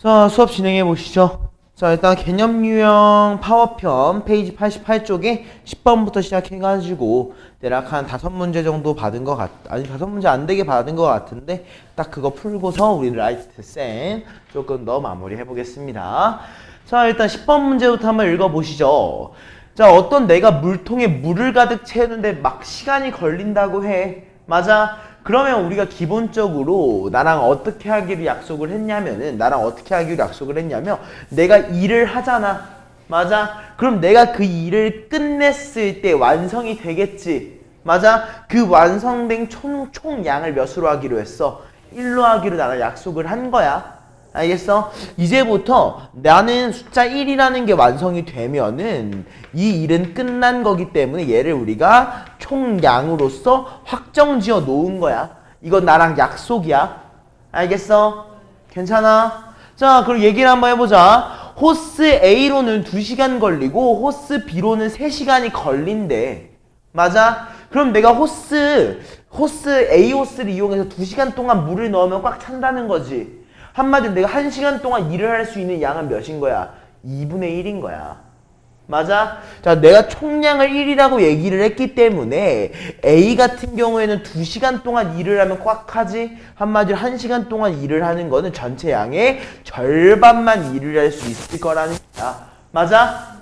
자, 수업 진행해 보시죠. 자, 일단 개념 유형 파워편 페이지 88쪽에 10번부터 시작해가지고 대략 한 5문제 정도 받은 것 아니 5문제 안 되게 받은 것 같은데 딱 그거 풀고서 우리 라이트 쌤 조금 더 마무리 해보겠습니다. 자, 일단 10번 문제부터 한번 읽어보시죠. 자, 어떤 내가 물통에 물을 가득 채우는데 막 시간이 걸린다고 해. 맞아? 그러면 우리가 기본적으로 나랑 어떻게 하기로 약속을 했냐면 내가 일을 하잖아. 맞아? 그럼 내가 그 일을 끝냈을 때 완성이 되겠지. 맞아? 그 완성된 총량을 몇으로 하기로 했어? 1로 하기로 나랑 약속을 한 거야. 알겠어? 이제부터 나는 숫자 1이라는 게 완성이 되면은 이 일은 끝난 거기 때문에 얘를 우리가 총량으로서 확정 지어 놓은 거야. 이건 나랑 약속이야. 알겠어? 괜찮아? 자, 그럼 얘기를 한번 해보자. 호스 A로는 2시간 걸리고 호스 B로는 3시간이 걸린대. 맞아? 그럼 내가 호스 A 호스를 이용해서 2시간 동안 물을 넣으면 꽉 찬다는 거지. 한마디로 내가 1시간 동안 일을 할 수 있는 양은 몇인 거야? 2분의 1인 거야. 맞아? 자, 내가 총량을 1이라고 얘기를 했기 때문에 A 같은 경우에는 2시간 동안 일을 하면 꽉 하지? 한마디로 1시간 동안 일을 하는 거는 전체 양의 절반만 일을 할 수 있을 거라는 거야. 맞아?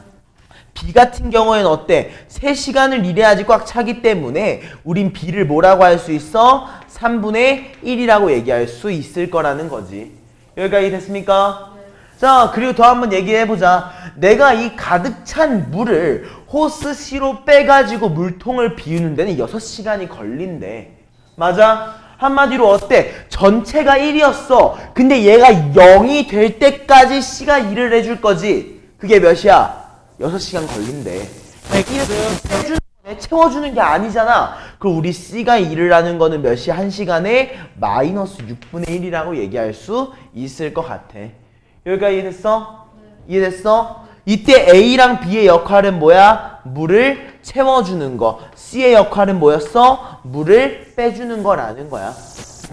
B 같은 경우에는 어때? 3시간을 일해야지 꽉 차기 때문에 우린 B를 뭐라고 할 수 있어? 3분의 1이라고 얘기할 수 있을 거라는 거지. 여기까지 됐습니까? 네. 자, 그리고 더 한번 얘기해보자. 내가 이 가득 찬 물을 호스 C로 빼가지고 물통을 비우는 데는 6시간이 걸린대. 맞아? 한마디로 어때? 전체가 1이었어. 근데 얘가 0이 될 때까지 C가 일을 해줄 거지. 그게 몇이야? 6시간 걸린대. 채워주는 게 아니잖아. 그럼 우리 C가 일을 하는 거는 몇이야? 1시간에 마이너스 6분의 1이라고 얘기할 수 있을 것 같아. 여기까지 이해됐어? 네. 이해됐어? 이때 A랑 B의 역할은 뭐야? 물을 채워주는 거. C의 역할은 뭐였어? 물을 빼주는 거라는 거야.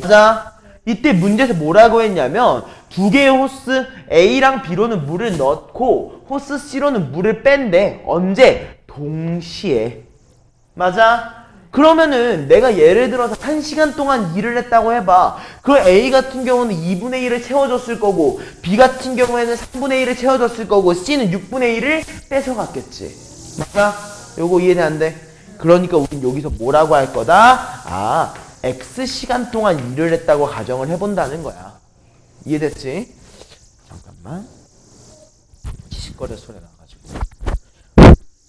자, 이때 문제에서 뭐라고 했냐면 2개의 호스 A랑 B로는 물을 넣고 호스 C로는 물을 뺀대. 언제? 동시에. 맞아? 그러면은 내가 예를 들어서 1시간 동안 일을 했다고 해봐. 그 A 같은 경우는 2분의 1을 채워줬을 거고 B 같은 경우에는 3분의 1을 채워줬을 거고 C는 6분의 1을 뺏어갔겠지. 맞아? 요거 이해되는데? 그러니까 우린 여기서 뭐라고 할 거다? 아, X시간 동안 일을 했다고 가정을 해본다는 거야. 이해됐지? 잠깐만. 시시거려 소리 나가지고.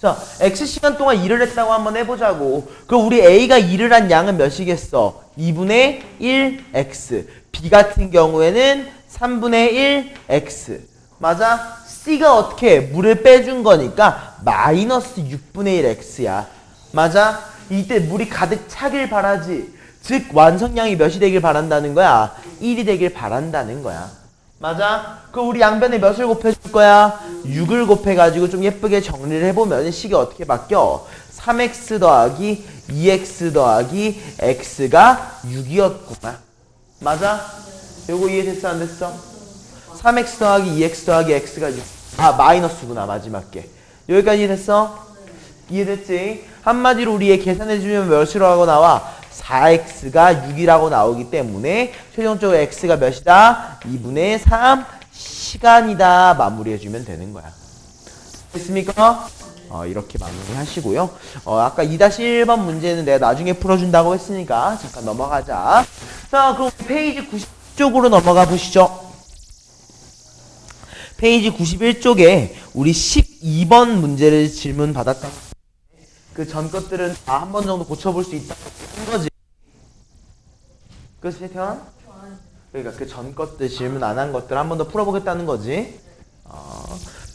자, X시간 동안 일을 했다고 한번 해보자고. 그럼 우리 A가 일을 한 양은 몇이겠어? 2분의 1X. B 같은 경우에는 3분의 1X. 맞아? C가 어떻게 해? 물을 빼준 거니까 마이너스 6분의 1X야. 맞아? 이때 물이 가득 차길 바라지. 즉 완성량이 몇이 되길 바란다는 거야? 1이 되길 바란다는 거야. 맞아? 그럼 우리 양변에 몇을 곱해줄 거야? 6을 곱해가지고 좀 예쁘게 정리를 해보면 식이 어떻게 바뀌어? 3x 더하기 2x 더하기 x가 6이었구나. 맞아? 요거 이해됐어 안 됐어? 3x 더하기 2x 더하기 x가 6. 아, 마이너스구나 마지막 게. 여기까지 이해됐어? 이해됐지? 한마디로 우리 얘 계산해주면 몇이라고 하고 나와? 4x가 6이라고 나오기 때문에 최종적으로 x가 몇이다? 2분의 3 시간이다. 마무리해주면 되는 거야. 됐습니까? 이렇게 마무리하시고요. 아까 2-1번 문제는 내가 나중에 풀어준다고 했으니까 잠깐 넘어가자. 자, 그럼 페이지 90쪽으로 넘어가 보시죠. 페이지 91쪽에 우리 12번 문제를 질문 받았다. 그 전 것들은 다 한 번 정도 고쳐볼 수 있다고 한 거지. 그치, 태환? 그러니까 그 전 것들 질문 안 한 것들 한 번 더 풀어보겠다는 거지.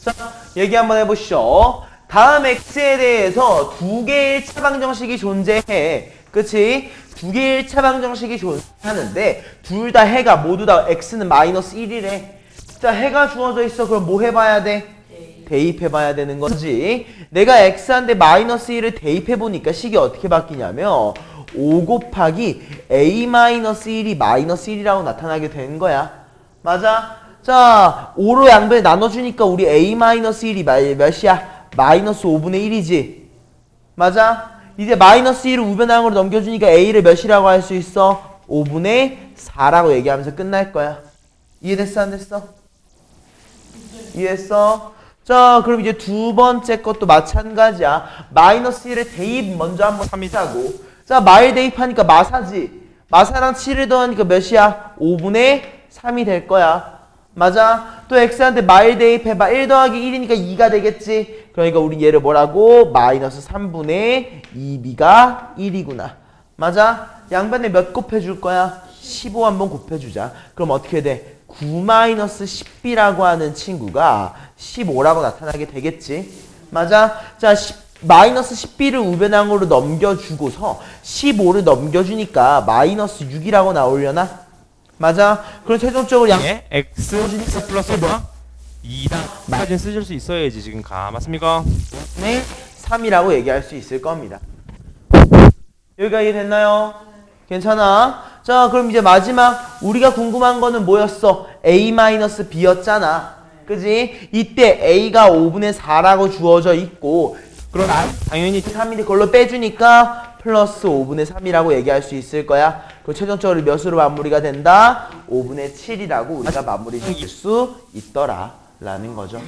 자, 얘기 한번 해보시죠. 다음 x에 대해서 2개의 1차 방정식이 존재해. 그치? 2개의 1차 방정식이 존재하는데 둘 다 해가 모두 다 x는 마이너스 1이래. 자, 해가 주어져 있어. 그럼 뭐 해봐야 돼? 대입해봐야 되는 거지. 내가 x한테 마이너스 1을 대입해보니까 식이 어떻게 바뀌냐면 5 곱하기 a 마이너스 1이 마이너스 1이라고 나타나게 되는 거야. 맞아? 자, 5로 양변에 나눠주니까 우리 a-1이 몇이야? 마이너스 5분의 1이지. 맞아? 이제 마이너스 1을 우변항으로 넘겨주니까 a를 몇이라고 할 수 있어? 5분의 4라고 얘기하면서 끝날 거야. 이해됐어? 안 됐어? 이해했어? 자, 그럼 이제 두 번째 것도 마찬가지야. 마이너스 1을 대입 먼저 한번 3이자고. 자, 마일 대입하니까 마사지. 마사랑 7을 더하니까 몇이야? 5분의 3이 될 거야. 맞아? 또 x한테 마일 대입해봐. 1 더하기 1이니까 2가 되겠지. 그러니까 우리 얘를 뭐라고? 마이너스 3분의 2b가 1이구나. 맞아? 양변에 몇 곱해줄 거야? 15 한번 곱해주자. 그럼 어떻게 돼? 9-10b라고 하는 친구가 15라고 나타나게 되겠지. 맞아? 자, 마이너스 10b를 우변항으로 넘겨주고서 15를 넘겨주니까 마이너스 6이라고 나오려나? 맞아? 그럼 최종적으로 x 플러스 2까지 쓰실 수 있어야지 지금 맞습니까? 네, 3이라고 얘기할 수 있을 겁니다. 여기가 이해됐나요? 괜찮아? 자, 그럼 이제 마지막 우리가 궁금한 거는 뭐였어? a-b였잖아. 그지? 이때 a가 5분의 4라고 주어져 있고 그럼 당연히 3인데 그걸로 빼주니까 플러스 5분의 3이라고 얘기할 수 있을 거야. 그럼 최종적으로 몇으로 마무리가 된다? 5분의 7이라고 우리가 마무리 지을 수 있더라 라는 거죠.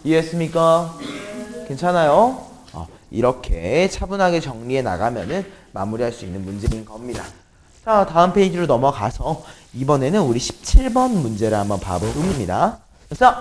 이해했습니까? 괜찮아요? 이렇게 차분하게 정리해 나가면은 마무리할 수 있는 문제인 겁니다. 자, 다음 페이지로 넘어가서 이번에는 우리 17번 문제를 한번 봐봅니다. 그래서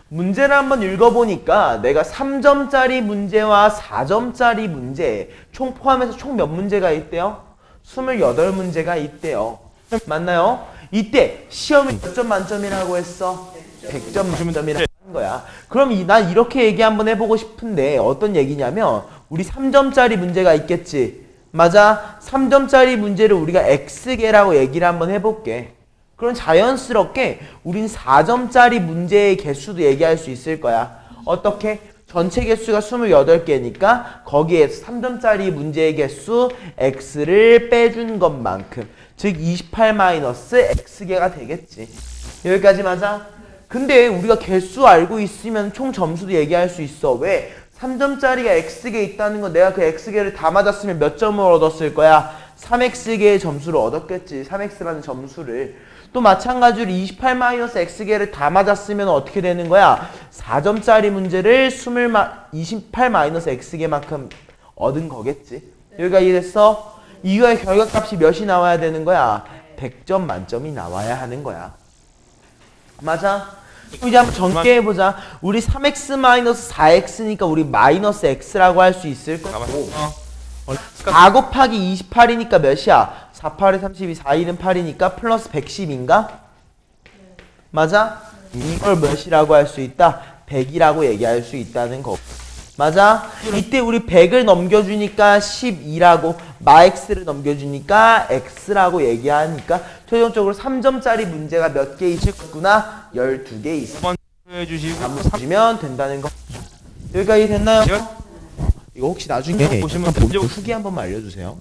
문제를 한번 읽어보니까 내가 3점짜리 문제와 4점짜리 문제 총 포함해서 총 몇 문제가 있대요? 28문제가 있대요. 맞나요? 이때 시험이 몇 점 만점이라고 했어? 100점 만점이라고 한 거야. 그럼 난 이렇게 얘기 한번 해보고 싶은데 어떤 얘기냐면 우리 3점짜리 문제가 있겠지. 맞아? 3점짜리 문제를 우리가 X개라고 얘기를 한번 해볼게. 그럼 자연스럽게 우린 4점짜리 문제의 개수도 얘기할 수 있을 거야. 어떻게? 전체 개수가 28개니까 거기에서 3점짜리 문제의 개수 X를 빼준 것만큼 즉 28-X개가 되겠지. 여기까지 맞아? 근데 우리가 개수 알고 있으면 총 점수도 얘기할 수 있어. 왜? 3점짜리가 X개 있다는 건 내가 그 X개를 다 맞았으면 몇 점을 얻었을 거야? 3X개의 점수를 얻었겠지. 3X라는 점수를. 또 마찬가지로 28-X개를 다 맞았으면 어떻게 되는 거야? 4점짜리 문제를 28-X개만큼 얻은 거겠지. 여기가 이해됐어? 이거의 결과값이 몇이 나와야 되는 거야? 100점 만점이 나와야 하는 거야. 맞아? 이제 한번 전개해보자. 우리 3x-4x니까 우리 마이너스 x라고 할 수 있을 거고 4 곱하기 28이니까 몇이야? 4, 8에 32, 4, 1은 8이니까 플러스 110인가? 맞아? 이걸 몇이라고 할 수 있다? 100이라고 얘기할 수 있다는 거. 맞아? 이때 우리 100을 넘겨주니까 12라고 마x를 넘겨주니까 x라고 얘기하니까 최종적으로 3점짜리 문제가 몇 개 있었구나? 12개 있어. 해주시면 된다는 거. 여기까지 됐나요? 이거 혹시 나중에 보시면 후기 한 번만 알려주세요.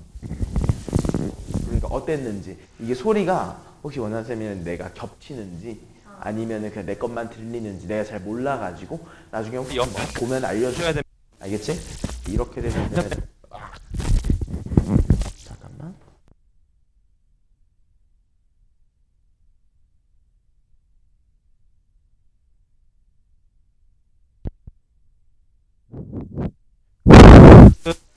그러니까 어땠는지. 이게 소리가 혹시 원하시면 내가 겹치는지 아니면은 그냥 내 것만 들리는지 내가 잘 몰라가지고 나중에 혹시 보면 알려줘야 돼. 알겠지? 이렇게 되면 잠깐만.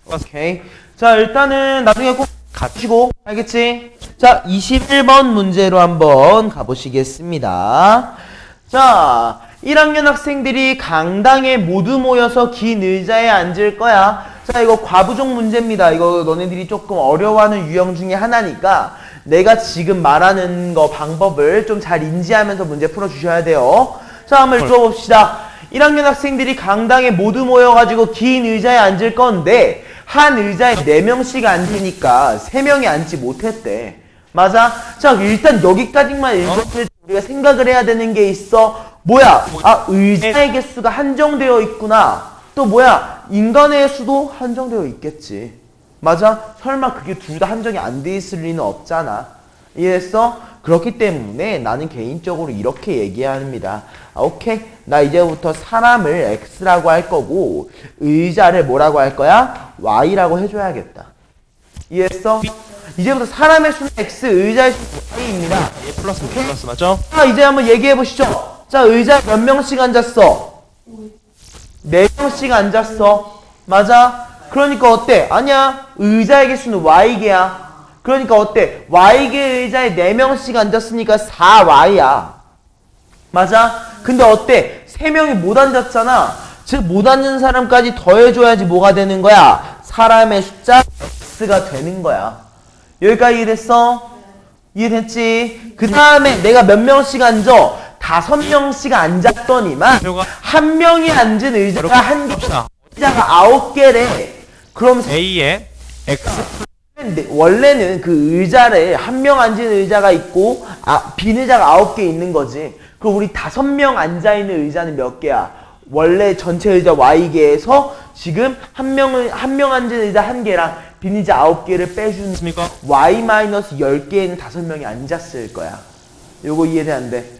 오케이. 자, 일단은 나중에 꼭 가시고 알겠지? 자, 21번 문제로 한번 가보시겠습니다. 자, 1학년 학생들이 강당에 모두 모여서 긴 의자에 앉을 거야. 자, 이거 과부족 문제입니다. 이거 너네들이 조금 어려워하는 유형 중에 하나니까 내가 지금 말하는 거 방법을 좀 잘 인지하면서 문제 풀어주셔야 돼요. 자, 한번 읽어봅시다. 1학년 학생들이 강당에 모두 모여가지고 긴 의자에 앉을 건데 한 의자에 4명씩 앉으니까 3명이 앉지 못했대. 맞아? 자, 일단 여기까지만 읽었을 때 우리가 생각을 해야 되는 게 있어. 뭐야? 의자의 개수가 한정되어 있구나. 또 뭐야? 인간의 수도 한정되어 있겠지. 맞아? 설마 그게 둘 다 한정이 안 돼 있을 리는 없잖아. 이해했어? 그렇기 때문에 나는 개인적으로 이렇게 얘기합니다. 오케이. 나 이제부터 사람을 X라고 할 거고 의자를 뭐라고 할 거야? Y라고 해줘야겠다. 이해했어? 이제부터 사람의 수는 X, 의자의 수는 Y입니다. A 플러스 B 플러스 맞죠? 자, 이제 한번 얘기해보시죠. 자, 의자에 몇 명씩 앉았어? 4명씩 앉았어. 맞아? 그러니까 어때? 아니야. 의자의 개수는 Y개야. 그러니까 어때? Y개 의자에 4명씩 앉았으니까 4Y야. 맞아? 근데 어때? 3명이 못 앉았잖아. 즉, 못 앉은 사람까지 더해줘야지 뭐가 되는 거야? 사람의 숫자 X가 되는 거야. 여기까지 이해됐어? 이해됐지? 그 다음에 내가 몇 명씩 앉아? 5명씩 앉았더니만 한 명이 앉은 의자가 한 개, 의자가 9개래. 그럼 A에 X 원래는 그 의자를 한 명 앉은 의자가 있고 빈 의자가 9개 있는 거지. 그럼 우리 5명 앉아있는 의자는 몇 개야? 원래 전체 의자 Y개에서 지금 한 명 앉은 의자 1개랑 빈 의자 9개를 빼주는 Y-10개에는 5명이 앉았을 거야. 요거 이해돼 안 돼?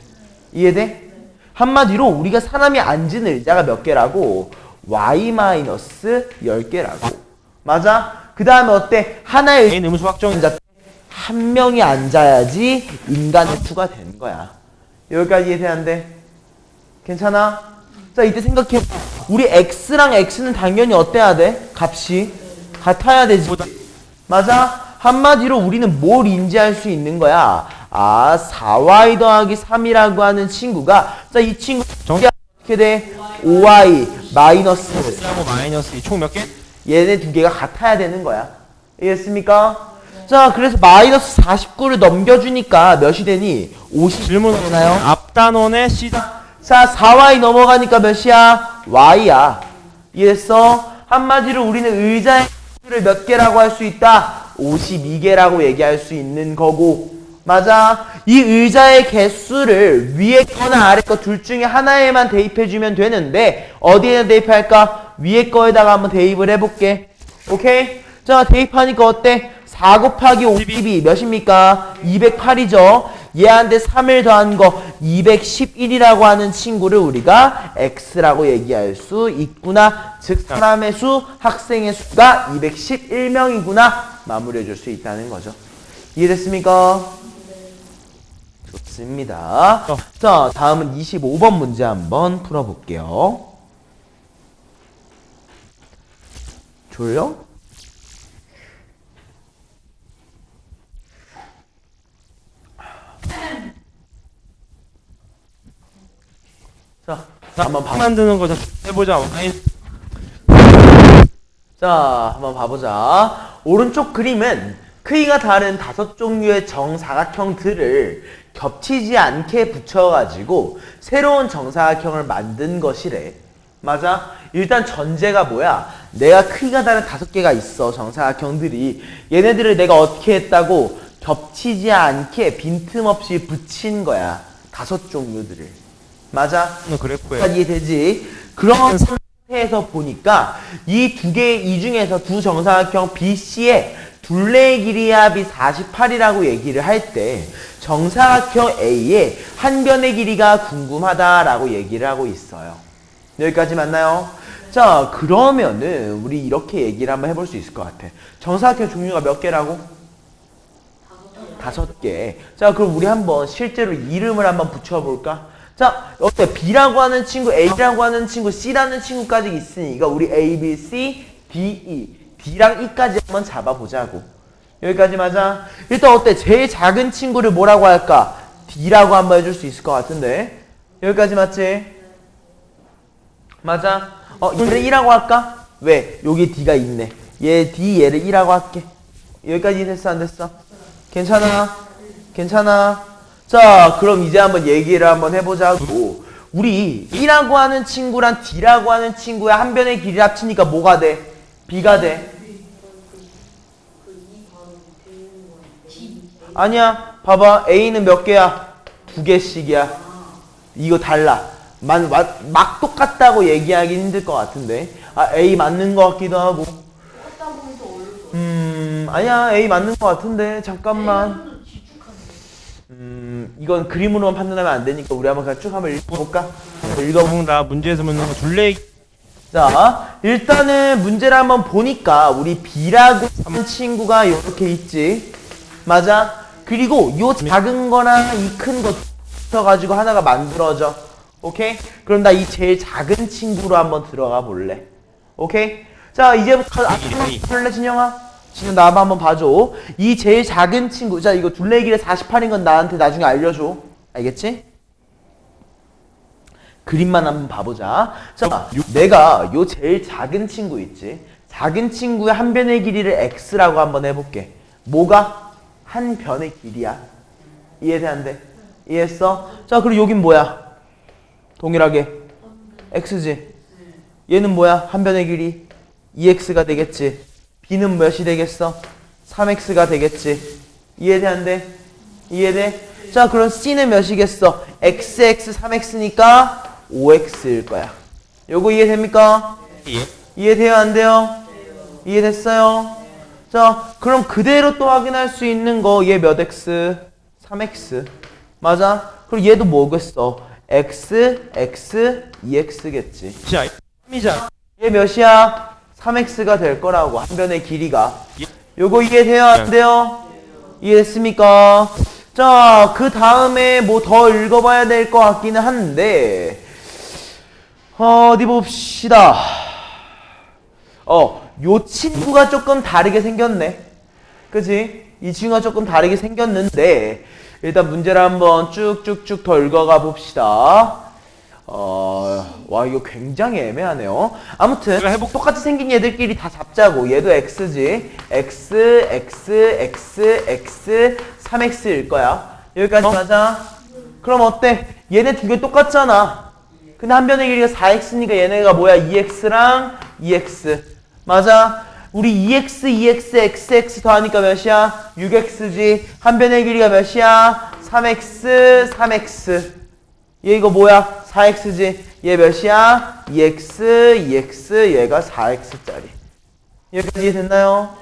이해돼? 한마디로 우리가 사람이 앉은 의자가 몇 개라고? Y-10개라고. 맞아? 그 다음에 어때? 하나의 A는 음수 확정 한 명이 앉아야지 인간의 수가 되는 거야. 여기까지 이해돼 안 돼? 괜찮아? 자, 이때 생각해. 우리 X랑 X는 당연히 어때야 돼? 값이 같아야 되지. 맞아? 한마디로 우리는 뭘 인지할 수 있는 거야? 4y 더하기 3이라고 하는 친구가, 자, 이 친구 어떻게 돼? 5y 마이너스 X하고 마이너스 총 몇 개? 얘네 두 개가 같아야 되는 거야. 이해했습니까? 자, 그래서 마이너스 49를 넘겨주니까 몇이 되니? 50 질문 되나요? 앞단원의 C다. 자, 4y 넘어가니까 몇이야? y야. 이해했어? 한마디로 우리는 의자의 개수를 몇 개라고 할 수 있다? 52개라고 얘기할 수 있는 거고. 맞아? 이 의자의 개수를 위에 거나 아래 거 둘 중에 하나에만 대입해주면 되는데 어디에 대입할까? 위에 거에다가 한번 대입을 해볼게. 오케이? 자, 대입하니까 어때? 4 곱하기 52 몇입니까? 208이죠? 얘한테 3을 더한 거 211이라고 하는 친구를 우리가 X라고 얘기할 수 있구나. 즉 사람의 수, 학생의 수가 211명이구나. 마무리해줄 수 있다는 거죠. 이해됐습니까? 좋습니다. 자, 다음은 25번 문제 한번 풀어볼게요. 졸려? 자, 한번 만드는 거 해보자. 자, 한번 봐보자. 오른쪽 그림은 크기가 다른 5종류의 정사각형들을 겹치지 않게 붙여가지고 새로운 정사각형을 만든 것이래. 맞아? 일단 전제가 뭐야? 내가 크기가 다른 5개가 있어, 정사각형들이. 얘네들을 내가 어떻게 했다고? 겹치지 않게 빈틈없이 붙인 거야. 5종류들을. 맞아? 그래프에 이해되지? 그런 상태에서 보니까 이 중에서 두 정사각형 BC의 둘레의 길이의 합이 48이라고 얘기를 할 때 정사각형 A의 한 변의 길이가 궁금하다라고 얘기를 하고 있어요. 여기까지 맞나요? 자, 그러면은 우리 이렇게 얘기를 한번 해볼 수 있을 것 같아. 정사각형 종류가 몇 개라고? 5개. 자, 그럼 우리 한번 실제로 이름을 한번 붙여볼까? 자, 어때? B라고 하는 친구, A라고 하는 친구, C라는 친구까지 있으니까 우리 A, B, C, D, E, D랑 E까지 한번 잡아보자고. 여기까지 맞아? 일단 어때? 제일 작은 친구를 뭐라고 할까? D라고 한번 해줄 수 있을 것 같은데. 여기까지 맞지? 맞아? 얘를 E라고 할까? 왜? 여기 D가 있네. 얘 D, 얘를 E라고 할게. 여기까지 됐어, 안 됐어? 괜찮아? 괜찮아? 자, 그럼 이제 한번 얘기를 한번 해보자고. 우리 E라고 하는 친구랑 D라고 하는 친구의 한 변의 길이를 합치니까 뭐가 돼? B가 돼. 아니야. 봐봐. A는 몇 개야? 2개씩이야. 이거 달라. 막 똑같다고 얘기하기 힘들 것 같은데. A 맞는 것 같기도 하고. 아니야. A 맞는 것 같은데. 잠깐만. 이건 그림으로만 판단하면 안 되니까 우리 한번 그냥 쭉 한번 읽어볼까? 읽어본다. 문제에서 묻는 거 둘레 자, 일단은 문제를 한번 보니까 우리 B라고 하는 친구가 이렇게 있지. 맞아? 그리고 요 작은 거랑 이 큰 거 붙어가지고 하나가 만들어져. 오케이? 그럼 나 이 제일 작은 친구로 한번 들어가 볼래. 오케이? 자, 이제부터 할래, 진영아? 진영 나만 한번 봐줘. 이 제일 작은 친구. 자, 이거 둘레 길이 48인 건 나한테 나중에 알려줘. 알겠지? 그림만 한번 봐보자. 자, 내가 요 제일 작은 친구 있지? 작은 친구의 한 변의 길이를 x라고 한번 해볼게. 뭐가? 한 변의 길이야. 이해돼, 안 돼? 이해했어? 자, 그리고 여긴 뭐야? 동일하게 x지? 얘는 뭐야? 한 변의 길이 2x가 되겠지? b는 몇이 되겠어? 3x가 되겠지? 이해돼, 안 돼? 이해돼? 자, 그럼 c는 몇이겠어? xx 3x니까 5x일 거야. 요거 이해됩니까? 예. 이해돼요, 안 돼요? 이해됐어요? 자, 그럼 그대로 또 확인할 수 있는 거 얘 몇 x? 3x. 맞아? 그리고 얘도 뭐겠어? x, x, 2x겠지. 자, 3이자. 얘 몇이야? 3x가 될 거라고, 한 변의 길이가. 예. 요거 이해돼요, 안 돼요? 이해됐습니까? 자, 그 다음에 뭐 더 읽어봐야 될 것 같기는 한데, 어디 봅시다. 요 친구가 조금 다르게 생겼네. 그치? 이 친구가 조금 다르게 생겼는데, 일단 문제를 한번 쭉쭉쭉 더 읽어가 봅시다. 와, 이거 굉장히 애매하네요. 아무튼, 똑같이 생긴 얘들끼리 다 잡자고. 얘도 x지. x, x, x, x, 3x일 거야. 여기까지 맞아? 그럼 어때? 얘네 두 개 똑같잖아. 근데 한 변의 길이가 4x니까 얘네가 뭐야? 2x랑 2x. 맞아? 우리 2x, 2x, xx 더하니까 몇이야? 6x지. 한 변의 길이가 몇이야? 3x, 3x. 얘 이거 뭐야? 4x지. 얘 몇이야? 2x, 2x, 얘가 4x짜리. 여기까지 이해됐나요?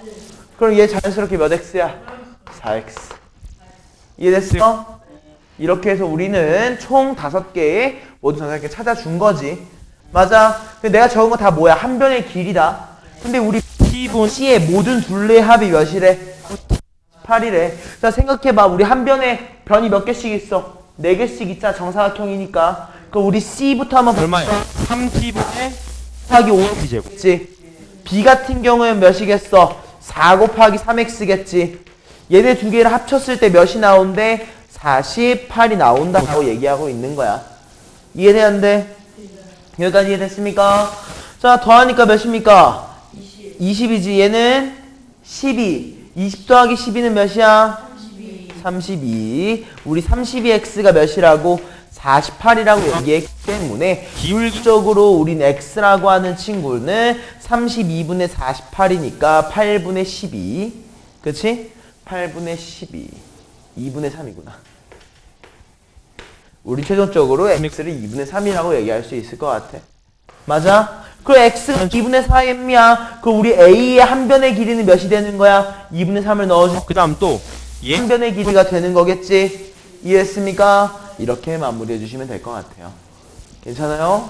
그럼 얘 자연스럽게 몇 x야? 4x. 이해됐어? 이렇게 해서 우리는 총 5개의 모든 정사각형 찾아준 거지. 맞아. 근데 내가 적은 거 다 뭐야? 한 변의 길이다. 근데 우리 T분 C의 모든 둘레의 합이 몇이래? 8이래. 자, 생각해봐. 우리 한 변에 변이 몇 개씩 있어? 4개씩 있잖아. 정사각형이니까. 그럼 우리 C부터 한번 얼마야? 3t분의 곱하기 5t제곱. 5겠지. B 같은 경우에는 몇이겠어? 4 곱하기 3x겠지. 얘네 두 개를 합쳤을 때 몇이 나온대? 48이 나온다라고 얘기하고 있는 거야. 이해돼, 안 돼? 여기까지 이해됐습니까? 자, 더하니까 몇입니까? 20이지. 얘는 12. 20 더하기 12는 몇이야? 32. 우리 32x가 몇이라고? 48이라고 얘기했기 때문에 기울기적으로 우린 x라고 하는 친구는 32분의 48이니까 8분의 12. 그치? 8분의 12. 2분의 3이구나. 우리 최종적으로 x를 2분의 3이라고 얘기할 수 있을 것 같아. 맞아? 그럼 x가 2분의 4m야. 그럼 우리 a의 한 변의 길이는 몇이 되는 거야? 2분의 3을 넣어줘. 그 다음 또 얘? 한 변의 길이가 되는 거겠지? 이해했습니까? 이렇게 마무리해 주시면 될 것 같아요. 괜찮아요?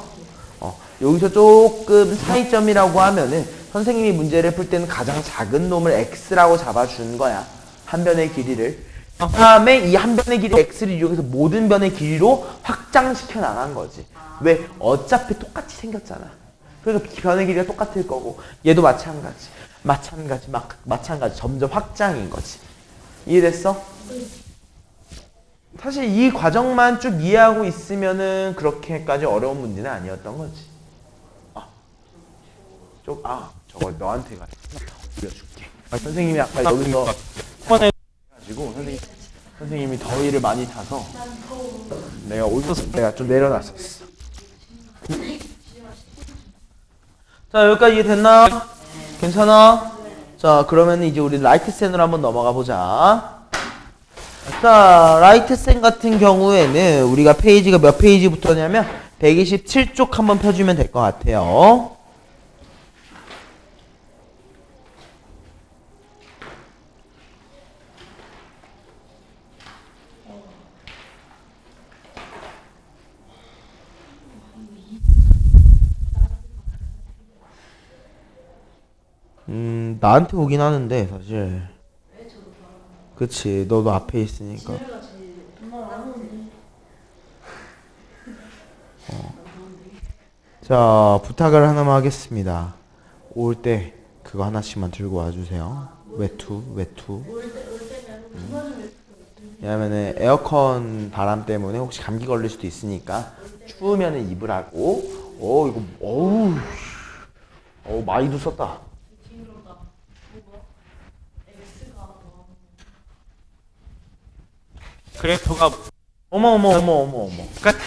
여기서 조금 차이점이라고 하면은 선생님이 문제를 풀 때는 가장 작은 놈을 x라고 잡아준 거야. 한 변의 길이를. 그 다음에 이 한 변의 길이 x를 이용해서 모든 변의 길이로 확장시켜 나간 거지. 왜? 어차피 똑같이 생겼잖아. 그래서 변의 길이가 똑같을 거고 얘도 마찬가지. 마찬가지. 점점 확장인 거지. 이해됐어? 사실 이 과정만 쭉 이해하고 있으면은 그렇게까지 어려운 문제는 아니었던 거지. 저거 너한테 올려줄게. 선생님이 아까 여기서 가지고 선생님이 더위를 많이 타서 내가 좀 내려놨었어. 자, 여기까지 이해됐나? 괜찮아? 자, 그러면 이제 우리 라이트 쌤으로 한번 넘어가 보자. 자, 라이트 쌤 같은 경우에는 우리가 페이지가 몇 페이지부터냐면 127쪽 한번 펴주면 될 것 같아요. 나한테 오긴 하는데 사실. 그치, 너도 앞에 있으니까. 자, 부탁을 하나만 하겠습니다. 올 때 그거 하나씩만 들고 와주세요. 외투. 왜냐면은 에어컨 바람 때문에 혹시 감기 걸릴 수도 있으니까 추우면은 입으라고. 이거 많이도 썼다. 그래프가 어머.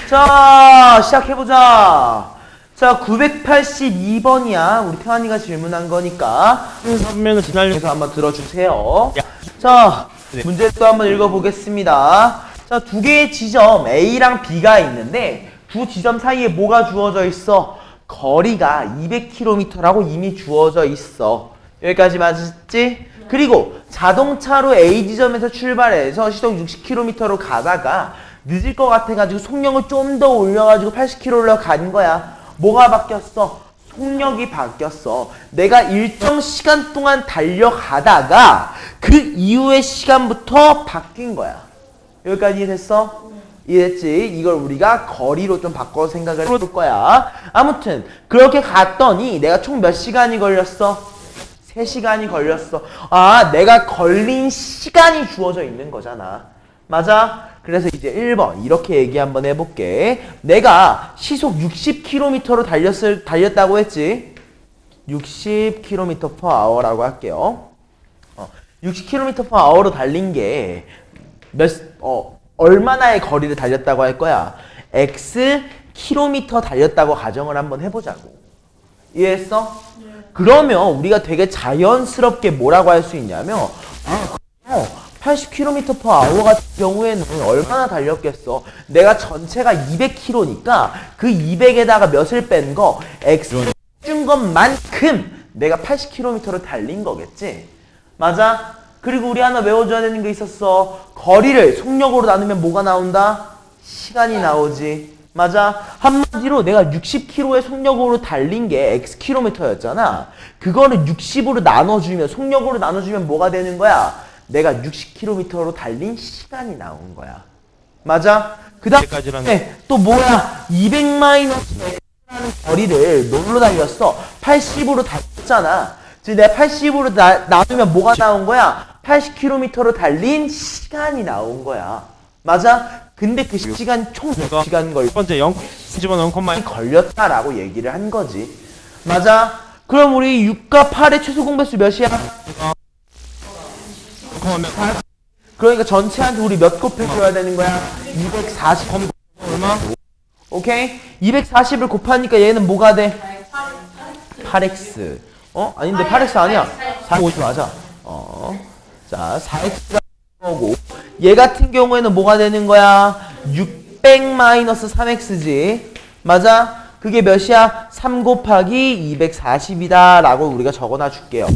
자, 시작해보자. 자, 982번이야. 우리 태환이가 질문한 거니까. 선면을 지나려. 그래서 한번 들어주세요. 야. 자, 네. 문제 또 한번 읽어보겠습니다. 자, 두 개의 지점 A랑 B가 있는데 두 지점 사이에 뭐가 주어져 있어? 거리가 200km라고 이미 주어져 있어. 여기까지 맞았지? 그리고 자동차로 A 지점에서 출발해서 시속 60km로 가다가 늦을 것 같아가지고 속력을 좀 더 올려가지고 80km로 간 거야. 뭐가 바뀌었어? 속력이 바뀌었어. 내가 일정 시간 동안 달려가다가 그 이후의 시간부터 바뀐 거야. 여기까지 이해됐어? 이해됐지? 이걸 우리가 거리로 좀 바꿔 생각을 해볼 거야. 아무튼 그렇게 갔더니 내가 총 몇 시간이 걸렸어? 3시간이 걸렸어. 아, 내가 걸린 시간이 주어져 있는 거잖아. 맞아? 그래서 이제 1번 이렇게 얘기 한번 해볼게. 내가 시속 60km로 달렸다고 했지. 60km/h라고 할게요. 60km/h로 달린 게 얼마나의 거리를 달렸다고 할 거야? X 킬로미터 달렸다고 가정을 한번 해보자고. 이해했어? 그러면 우리가 되게 자연스럽게 뭐라고 할 수 있냐면 80km/h 같은 경우에는 얼마나 달렸겠어? 내가 전체가 200km니까 그 200에다가 몇을 뺀 거 X 준 것만큼 내가 80km를 달린 거겠지? 맞아? 그리고 우리 하나 외워줘야 되는 게 있었어. 거리를 속력으로 나누면 뭐가 나온다? 시간이 나오지. 맞아? 한마디로 내가 60km의 속력으로 달린 게 Xkm였잖아. 그거를 60으로 나눠주면, 속력으로 나눠주면 뭐가 되는 거야? 내가 60km로 달린 시간이 나온 거야. 맞아? 그 다음에 또 뭐야? 200-X라는 거리를 뭘로 달렸어? 80으로 달렸잖아. 즉 내가 80으로 나누면 뭐가 나온 거야? 80km로 달린 시간이 나온 거야. 맞아? 근데 그 시간 총 몇 시간 첫 번째 0 집어넣은 콤마 걸렸다라고 얘기를 한 거지. 맞아? 그럼 우리 6과 8의 최소 공배수 몇이야? 그러니까 전체한테 우리 몇 곱해줘야 되는 거야? 240 얼마? 오케이? 240을 곱하니까 얘는 뭐가 돼? 8x. 아닌데 8x 아니야. 450 맞아. 자, 4x가 거고 얘 같은 경우에는 뭐가 되는 거야? 600-3x지. 맞아? 그게 몇이야? 3 곱하기 240이다 라고 우리가 적어놔 줄게요.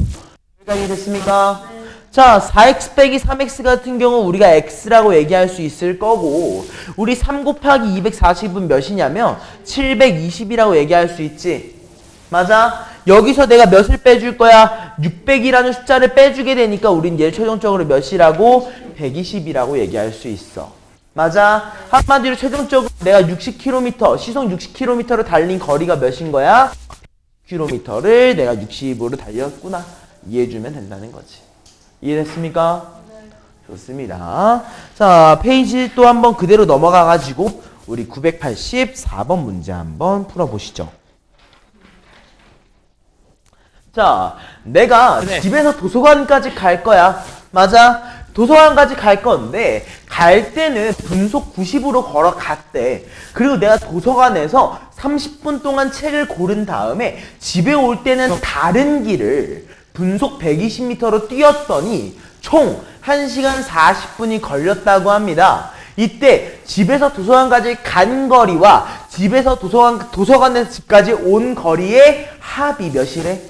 여기까지 됐습니까? 자, 4x 빼기 3x 같은 경우 우리가 x라고 얘기할 수 있을 거고 우리 3 곱하기 240은 몇이냐면 720이라고 얘기할 수 있지. 맞아? 여기서 내가 몇을 빼줄 거야? 600이라는 숫자를 빼주게 되니까 우린 얘를 최종적으로 몇이라고? 120이라고 얘기할 수 있어. 맞아? 한마디로 최종적으로 내가 60km, 시속 60km로 달린 거리가 몇인 거야? km를 내가 60으로 달렸구나. 이해해주면 된다는 거지. 이해됐습니까? 좋습니다. 자, 페이지 또 한번 그대로 넘어가가지고 우리 984번 문제 한번 풀어보시죠. 자, 내가 집에서 도서관까지 갈 거야. 맞아? 도서관까지 갈 건데 갈 때는 분속 90으로 걸어갔대. 그리고 내가 도서관에서 30분 동안 책을 고른 다음에 집에 올 때는 다른 길을 분속 120m로 뛰었더니 총 1시간 40분이 걸렸다고 합니다. 이때 집에서 도서관까지 간 거리와 집에서 도서관에서 집까지 온 거리의 합이 몇이래?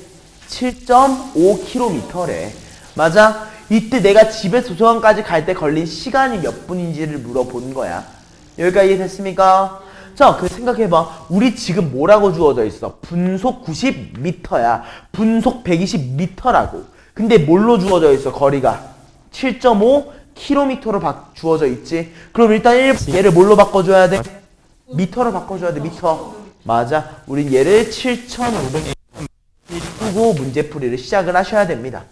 7.5km래. 맞아? 이때 내가 집에서 도서관까지 갈 때 걸린 시간이 몇 분인지를 물어본 거야. 여기까지 이해됐습니까? 자, 자, 그 생각해봐. 우리 지금 뭐라고 주어져 있어? 분속 90m야. 분속 120m라고. 근데 뭘로 주어져 있어? 거리가 7.5km로 주어져 있지. 그럼 일단 얘를 뭘로 바꿔줘야 돼? 미터로 바꿔줘야 돼. 미터. 맞아. 우린 얘를 7,500m 두고 문제풀이를 시작을 하셔야 됩니다.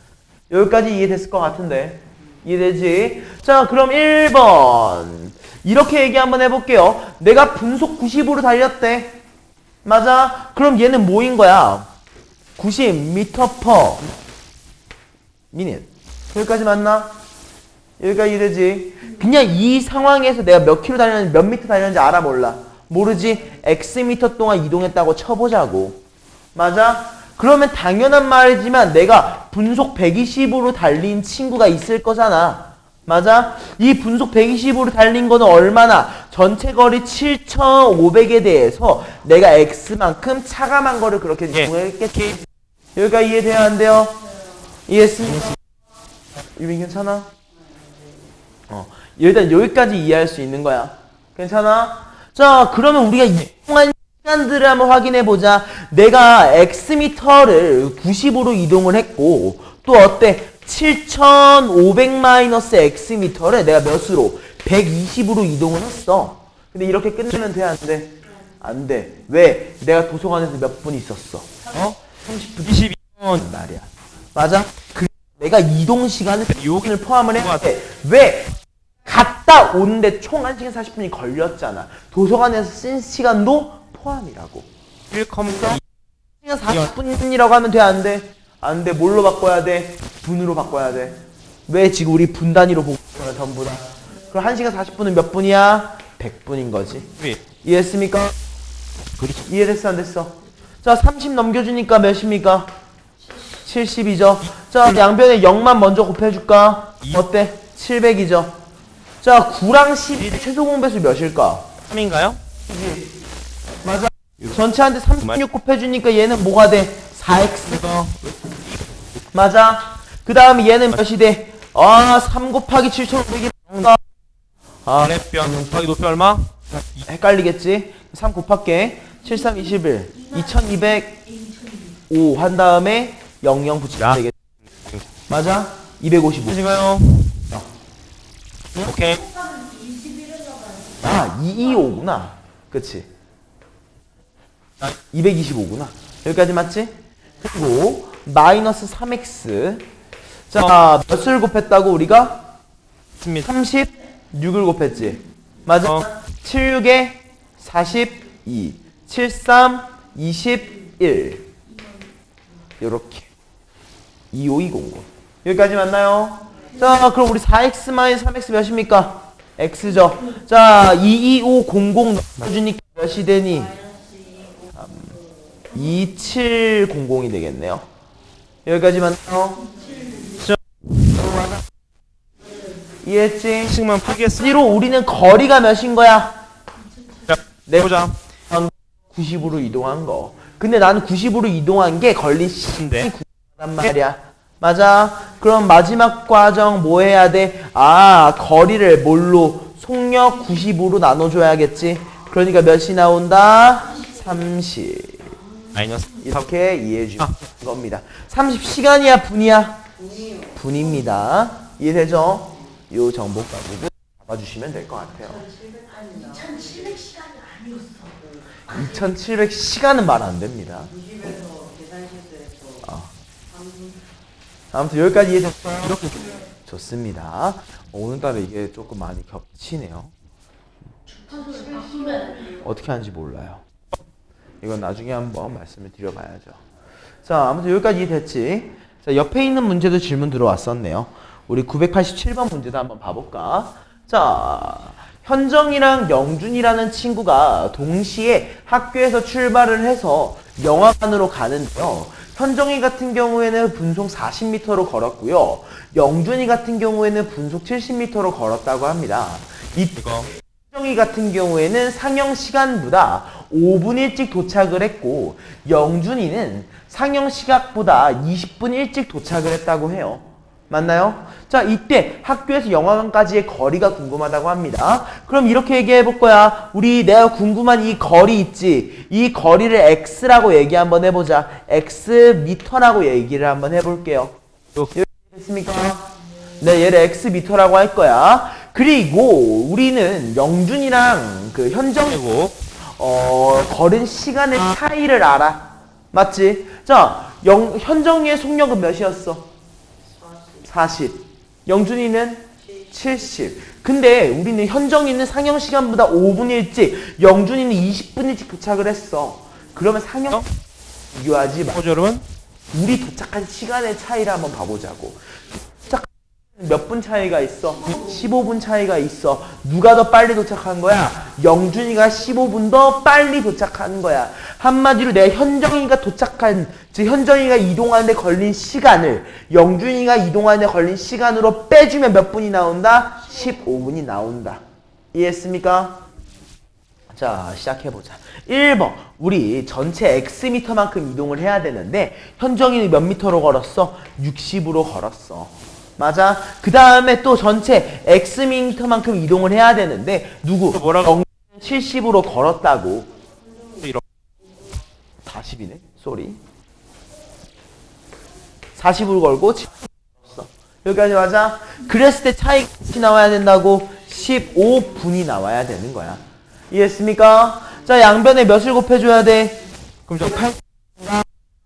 여기까지 이해됐을 것 같은데. 이해되지? 자, 그럼 1번. 이렇게 얘기 한번 해볼게요. 내가 분속 90으로 달렸대. 맞아? 그럼 얘는 뭐인 거야? 90m/min. 여기까지 맞나? 여기까지 이해되지? 그냥 이 상황에서 내가 몇 킬로 달렸는지 몇 미터 달렸는지 알아 몰라? 모르지? X미터 동안 이동했다고 쳐보자고. 맞아? 그러면 당연한 말이지만 내가 분속 120으로 달린 친구가 있을 거잖아. 맞아? 이 분속 120으로 달린 거는 얼마나? 전체 거리 7,500에 대해서 내가 X만큼 차감한 거를 그렇게 이동했겠지. 여기가 이해돼야 안 돼요? 이해했습니까? 유빈 괜찮아? 일단 여기까지 이해할 수 있는 거야. 괜찮아? 자, 그러면 우리가 이동한 시간들을 한번 확인해 보자. 내가 X미터를 90으로 이동을 했고 또 어때? 7,500-X미터를 내가 몇으로? 120으로 이동을 했어. 근데 이렇게 끝내면 돼? 안 돼? 안 돼. 왜? 내가 도서관에서 몇 분 있었어? 30분. 22분 말이야. 맞아? 내가 이동 시간을 요긴을 포함을 했는데 왜? 갔다 오는데 총 1시간 40분이 걸렸잖아. 도서관에서 쓴 시간도 포함이라고. 1,2 1시간 40분이라고 하면 돼? 안 돼? 안 돼. 뭘로 바꿔야 돼? 분으로 바꿔야 돼. 왜 지금 우리 분 단위로 보고 있잖아, 전부 다. 그럼 1시간 40분은 몇 분이야? 100분인 거지. 이해했습니까? 이해됐어, 안 됐어? 자, 30 넘겨주니까 몇입니까? 70이죠. 자, 양변에 0만 먼저 곱해줄까? 어때? 700이죠. 자, 9랑 10의 최소 공배수 몇일까? 3인가요? 맞아. 전체한테 36 곱해주니까 얘는 뭐가 돼? 4x. 맞아. 그 다음에 얘는 몇이 돼? 3 곱하기 7,500이 나온다. 아랫변 곱하기 높이 얼마? 헷갈리겠지? 3 곱할게. 7, 3, 21. 2205 한 다음에 00 붙이면 되겠지. 맞아? 255. 하신가요? 오케이. 225구나. 그치? 225구나. 여기까지 맞지? 그리고 마이너스 3x. 자, 몇을 곱했다고 우리가? 36을 곱했지. 맞아? 76에 42. 73, 21. 요렇게. 25200. 여기까지 맞나요? 자, 그럼 우리 4x 마이너스 3x 몇입니까? x죠. 자, 22500 넣어주니까 몇이 되니? 2700이 되겠네요. 여기까지 맞나요? 이해했지? 식만 풀겠어. C로 우리는 거리가 몇인 거야? 네, 보자. 90으로 이동한 거. 근데 나는 90으로 이동한 게 걸린 시간이 90단 말이야. 맞아. 그럼 마지막 과정 뭐 해야 돼? 거리를 뭘로? 속력 90으로 나눠줘야겠지. 그러니까 몇이 나온다? 30. 마이너스. 이렇게 이해해주는 겁니다. 30시간이야? 분이야? 분입니다. 이해되죠? 요 정보 가지고 잡아주시면 될 것 같아요. 2700시간은 말 안 됩니다. 아무튼 여기까지 이해됐어요? 이렇게 좋습니다. 오늘따라 이게 조금 많이 겹치네요. 어떻게 하는지 몰라요. 이건 나중에 한번 말씀을 드려봐야죠. 자, 아무튼 여기까지 이해됐지? 자, 옆에 있는 문제도 질문 들어왔었네요. 우리 987번 문제도 한번 봐볼까? 자, 현정이랑 영준이라는 친구가 동시에 학교에서 출발을 해서 영화관으로 가는데요. 현정이 같은 경우에는 분속 40m로 걸었고요. 영준이 같은 경우에는 분속 70m로 걸었다고 합니다. 현정이 같은 경우에는 상영 시간보다 5분 일찍 도착을 했고 영준이는 상영 시각보다 20분 일찍 도착을 했다고 해요. 맞나요? 자, 이때 학교에서 영화관까지의 거리가 궁금하다고 합니다. 그럼 이렇게 얘기해 볼 거야. 우리 내가 궁금한 이 거리 있지? 이 거리를 x라고 얘기 한번 해보자. x 미터라고 얘기를 한번 해볼게요. 됐습니까? 네, 얘를 x 미터라고 할 거야. 그리고 우리는 영준이랑 그 현정이고 걸은 시간의 차이를 알아. 맞지? 자, 현정이의 속력은 몇이었어? 40. 영준이는 70. 근데 우리는 현정이는 상영 시간보다 5분 일찍, 영준이는 20분 일찍 도착을 했어. 그러면 상영 비교하지 마. 여러분? 우리 도착한 시간의 차이를 한번 봐보자고. 몇 분 차이가 있어? 15분 차이가 있어. 누가 더 빨리 도착한 거야? 영준이가 15분 더 빨리 도착한 거야. 한마디로 내가 현정이가 도착한, 즉 현정이가 이동하는데 걸린 시간을 영준이가 이동하는데 걸린 시간으로 빼주면 몇 분이 나온다? 15분이 나온다. 이해했습니까? 자, 시작해보자. 1번, 우리 전체 X미터만큼 이동을 해야 되는데 현정이는 몇 미터로 걸었어? 60으로 걸었어. 맞아? 그 다음에 또 전체 X미터만큼 이동을 해야 되는데 누구? 뭐라고? 70으로 걸었다고. 40이네? 쏘리. 40으로 걸고 70으로 걸었어. 여기까지 맞아? 그랬을 때 차이가 나와야 된다고? 15분이 나와야 되는 거야. 이해했습니까? 자, 양변에 몇을 곱해줘야 돼? 그럼 저 8.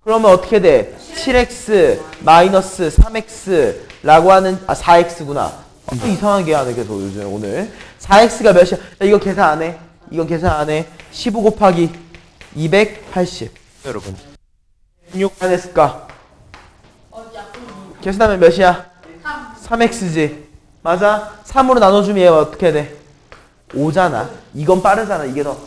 그러면 어떻게 돼? 7x 마이너스 3x 라고 하는 4x구나. 이상하게 하네 계속 요즘 오늘. 4x가 몇이야? 야, 이거 계산 안 해. 이건 계산 안 해. 15 곱하기 280. 여러분. 6 안 했을까? 계산하면 몇이야? 3x지. 맞아? 3으로 나눠주면 얘가 어떻게 돼? 5잖아. 이건 빠르잖아. 이게 더.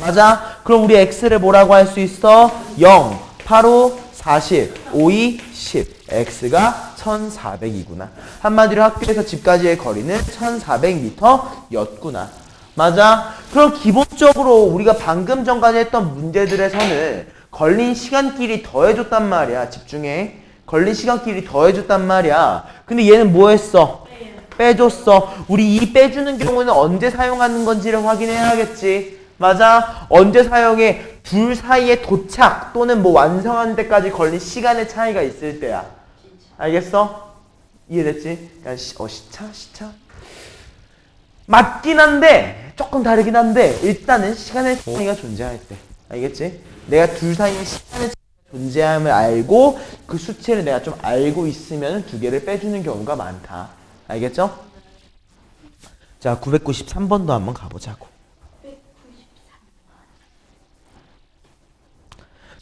맞아? 그럼 우리 x를 뭐라고 할 수 있어? 0, 8, 5, 40, 5, 2, 10. x가 1400이구나. 한마디로 학교에서 집까지의 거리는 1400m였구나. 맞아? 그럼 기본적으로 우리가 방금 전까지 했던 문제들에서는 걸린 시간끼리 더해줬단 말이야. 집중해. 걸린 시간끼리 더해줬단 말이야. 근데 얘는 뭐 했어? 빼줬어. 우리 이 빼주는 경우는 언제 사용하는 건지를 확인해야겠지. 맞아? 언제 사용해? 둘 사이에 도착 또는 뭐 완성하는 데까지 걸린 시간의 차이가 있을 때야. 알겠어? 이해됐지? 그냥 시차? 맞긴 한데 조금 다르긴 한데 일단은 시간의 차이가 존재할 때. 알겠지? 내가 둘 사이에 시간의 차이가 존재함을 알고 그 수치를 내가 좀 알고 있으면 두 개를 빼주는 경우가 많다. 알겠죠? 자, 993번도 한번 가보자고.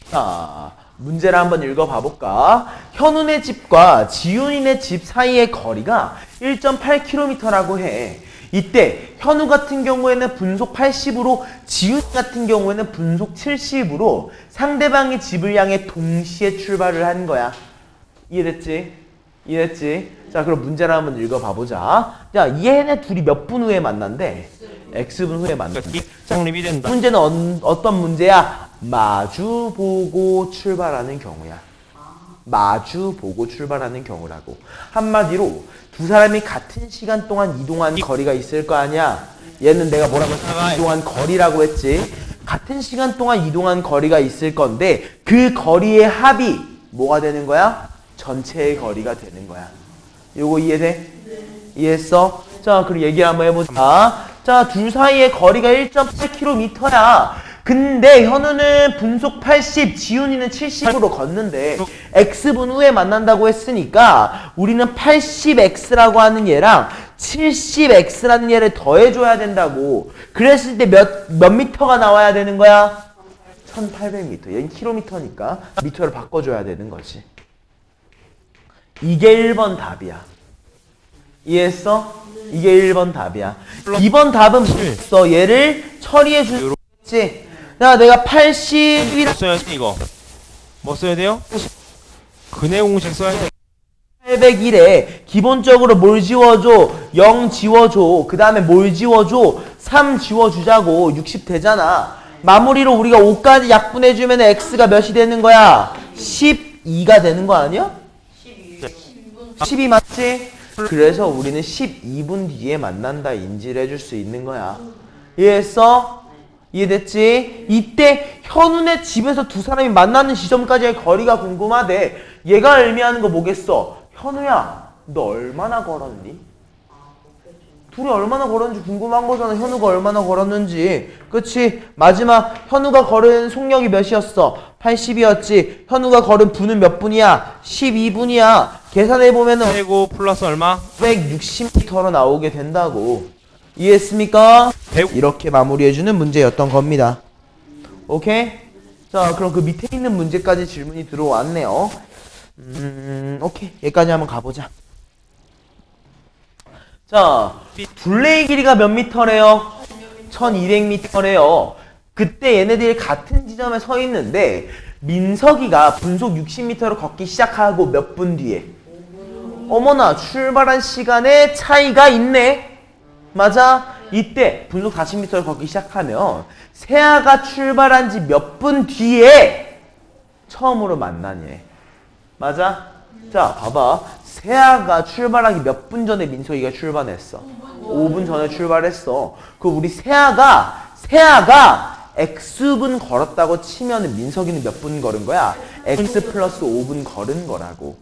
자, 문제를 한번 읽어봐볼까? 현훈의 집과 지훈이네 집 사이의 거리가 1.8km라고 해. 이때 현우 같은 경우에는 분속 80으로 지훈 같은 경우에는 분속 70으로 상대방의 집을 향해 동시에 출발을 한 거야. 이해됐지? 이해됐지? 자, 그럼 문제를 한번 읽어봐보자. 자, 얘네 둘이 몇 분 후에 만난대? X분 후에 만난대. 성립이 된다. 문제는 어떤 문제야? 마주보고 출발하는 경우야. 마주보고 출발하는 경우라고. 한마디로 두 사람이 같은 시간 동안 이동한 거리가 있을 거 아니야. 얘는 내가 뭐라고 했지? 이동한 거리라고 했지. 같은 시간 동안 이동한 거리가 있을 건데 그 거리의 합이 뭐가 되는 거야? 전체의 거리가 되는 거야. 요거 이해돼? 이해했어? 자, 그럼 얘기 한번 해보자. 자, 둘 사이의 거리가 1.8km야. 근데 현우는 분속 80, 지훈이는 70으로 걷는데 X분 후에 만난다고 했으니까 우리는 80X라고 하는 얘랑 70X라는 얘를 더해줘야 된다고. 그랬을 때 몇 미터가 나와야 되는 거야? 1800m. 얘는 킬로미터니까 미터를 바꿔줘야 되는 거지. 이게 1번 답이야. 이해했어? 이게 1번 답이야. 2번 답은 뭐였어? 얘를 처리해 주겠지. 자, 내가 80이라 뭐 써야 돼 이거? 뭐 써야 돼요? 근해 공식 써야 돼. 801에 기본적으로 뭘 지워줘? 0 지워줘. 그 다음에 뭘 지워줘? 3 지워주자고. 60 되잖아. 마무리로 우리가 5까지 약분해주면 X가 몇이 되는 거야? 12가 되는 거 아니야? 12 맞지? 그래서 우리는 12분 뒤에 만난다 인지를 해줄 수 있는 거야. 이해했어? 이해됐지? 이때 현우네 집에서 두 사람이 만나는 지점까지의 거리가 궁금하대. 얘가 의미하는 거 뭐겠어? 현우야, 너 얼마나 걸었니? 둘이 얼마나 걸었는지 궁금한 거잖아. 현우가 얼마나 걸었는지. 그치? 마지막 현우가 걸은 속력이 몇이었어? 80이었지. 현우가 걸은 분은 몇 분이야? 12분이야. 계산해보면은 세고 플러스 얼마? 160m로 나오게 된다고. 이해했습니까? 이렇게 마무리해주는 문제였던 겁니다. 오케이? 자, 그럼 그 밑에 있는 문제까지 질문이 들어왔네요. 오케이. 여기까지 한번 가보자. 자, 둘레의 길이가 몇 미터래요? 1200m래요. 그때 얘네들이 같은 지점에 서 있는데 민석이가 분속 60m로 걷기 시작하고 몇 분 뒤에? 어머나, 출발한 시간에 차이가 있네. 맞아? 이때 분속 40m를 걷기 시작하면 세아가 출발한 지 몇 분 뒤에 처음으로 만나니. 맞아? 자, 봐봐. 세아가 출발하기 몇 분 전에 민석이가 출발했어. 5분 전에 출발했어. 그 우리 세아가 X분 걸었다고 치면은 민석이는 몇 분 걸은 거야? X 플러스 5분 걸은 거라고.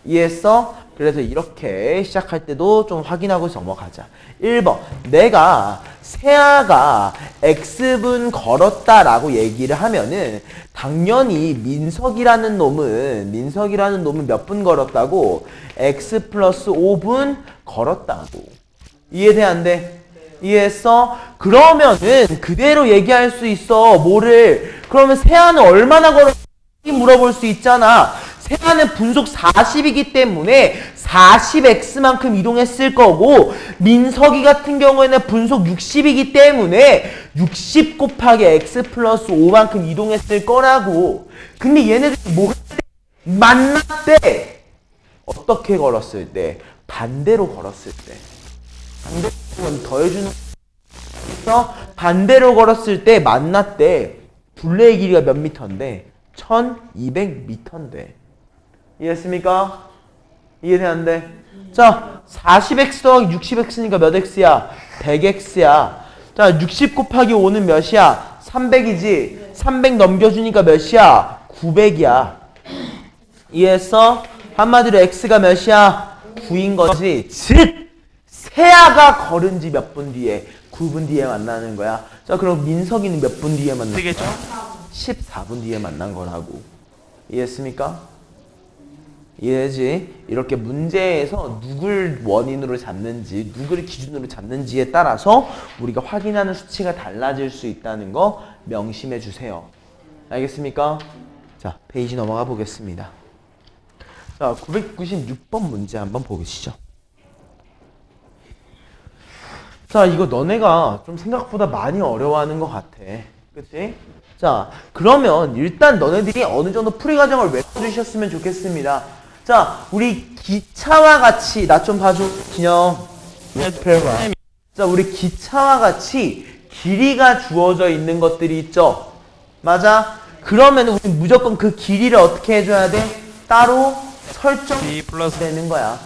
이해했어? 그래서 이렇게 시작할 때도 좀 확인하고 넘어가자. 1번. 내가 세아가 X분 걸었다라고 얘기를 하면은 당연히 민석이라는 놈은 몇 분 걸었다고? X 플러스 5분 걸었다고. 이해돼 안 돼? 이해했어? 그러면은 그대로 얘기할 수 있어. 뭐를? 그러면 세아는 얼마나 걸었는지 물어볼 수 있잖아. 세아는 분속 40이기 때문에 40x만큼 이동했을 거고 민석이 같은 경우에는 분속 60이기 때문에 60 곱하기 x 플러스 5만큼 이동했을 거라고. 근데 얘네들이 뭐 만났대. 어떻게 걸었을 때? 반대로 걸었을 때. 반대로 더해주는 그래서 반대로 걸었을 때 만났대. 둘레의 길이가 몇 미터인데? 1200m인데. 이해했습니까? 이해돼 안 돼? 자, 40x 더하기 60x니까 몇 x야? 100x야. 자, 60 곱하기 5는 몇이야? 300이지? 300 넘겨주니까 몇이야? 900이야. 이해했어? 한마디로 x가 몇이야? 9인 거지. 즉! 세아가 걸은 지 몇 분 뒤에? 9분 뒤에 만나는 거야. 자, 그럼 민석이는 몇 분 뒤에 만난 거야? 14분 뒤에 만난 거라고. 이해했습니까? 이해되지? 이렇게 문제에서 누굴 원인으로 잡는지, 누구를 기준으로 잡는지에 따라서 우리가 확인하는 수치가 달라질 수 있다는 거 명심해 주세요. 알겠습니까? 자, 페이지 넘어가 보겠습니다. 자, 996번 문제 한번 보시죠. 자, 이거 너네가 좀 생각보다 많이 어려워하는 것 같아. 그치? 자, 그러면 일단 너네들이 어느 정도 풀이 과정을 외워주셨으면 좋겠습니다. 자, 우리 기차와 같이, 나 좀 봐줘, 진영. 자, 우리 기차와 같이 길이가 주어져 있는 것들이 있죠? 맞아? 그러면 우리 무조건 그 길이를 어떻게 해줘야 돼? 따로 설정되는 거야.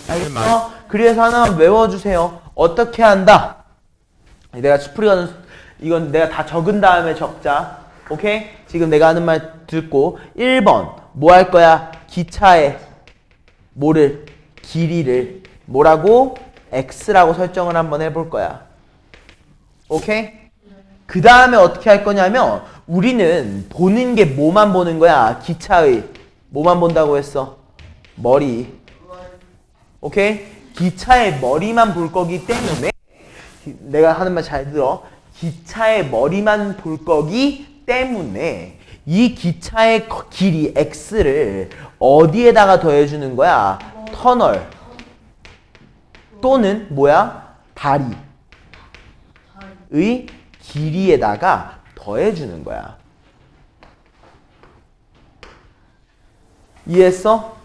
알겠어? 그래서 하나만 외워주세요. 어떻게 한다? 내가 풀이 과정, 이건 내가 다 적은 다음에 적자. 오케이? 지금 내가 하는 말 듣고 1번 뭐 할 거야? 기차의 뭐를? 길이를 뭐라고? x라고 설정을 한번 해볼 거야. 오케이? 그 다음에 어떻게 할 거냐면 우리는 보는 게 뭐만 보는 거야? 기차의 뭐만 본다고 했어? 머리. 오케이? 기차의 머리만 볼 거기 때문에 내가 하는 말 잘 들어. 기차의 머리만 볼 거기 때문에 이 기차의 길이 x를 어디에다가 더해주는 거야? 터널 또는 뭐야? 다리의 길이에다가 더해주는 거야. 이해했어?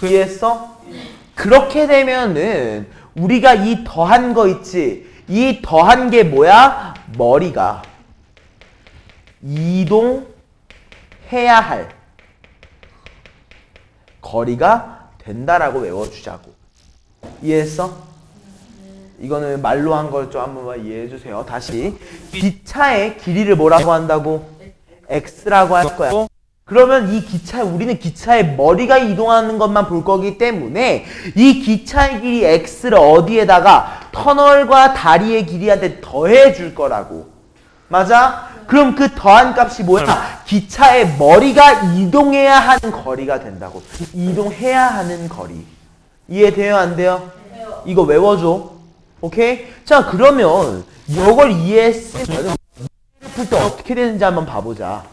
이해했어? 그렇게 되면은 우리가 이 더한 거 있지? 이 더한 게 뭐야? 머리가 이동해야 할 거리가 된다라고 외워주자고. 이해했어? 이거는 말로 한 걸 좀 한번 이해해주세요. 다시 기차의 길이를 뭐라고 한다고? x라고 할 거야. 그러면 이 기차, 우리는 기차의 머리가 이동하는 것만 볼 거기 때문에 이 기차의 길이 x를 어디에다가 터널과 다리의 길이한테 더해 줄 거라고. 맞아? 그럼 그 더한 값이 뭐야? 기차의 머리가 이동해야 하는 거리가 된다고. 이동해야 하는 거리. 이해돼요? 안 돼요? 이거 외워줘. 오케이? 자, 그러면 이걸 이해했으면 풀 때 어떻게 되는지 한번 봐보자.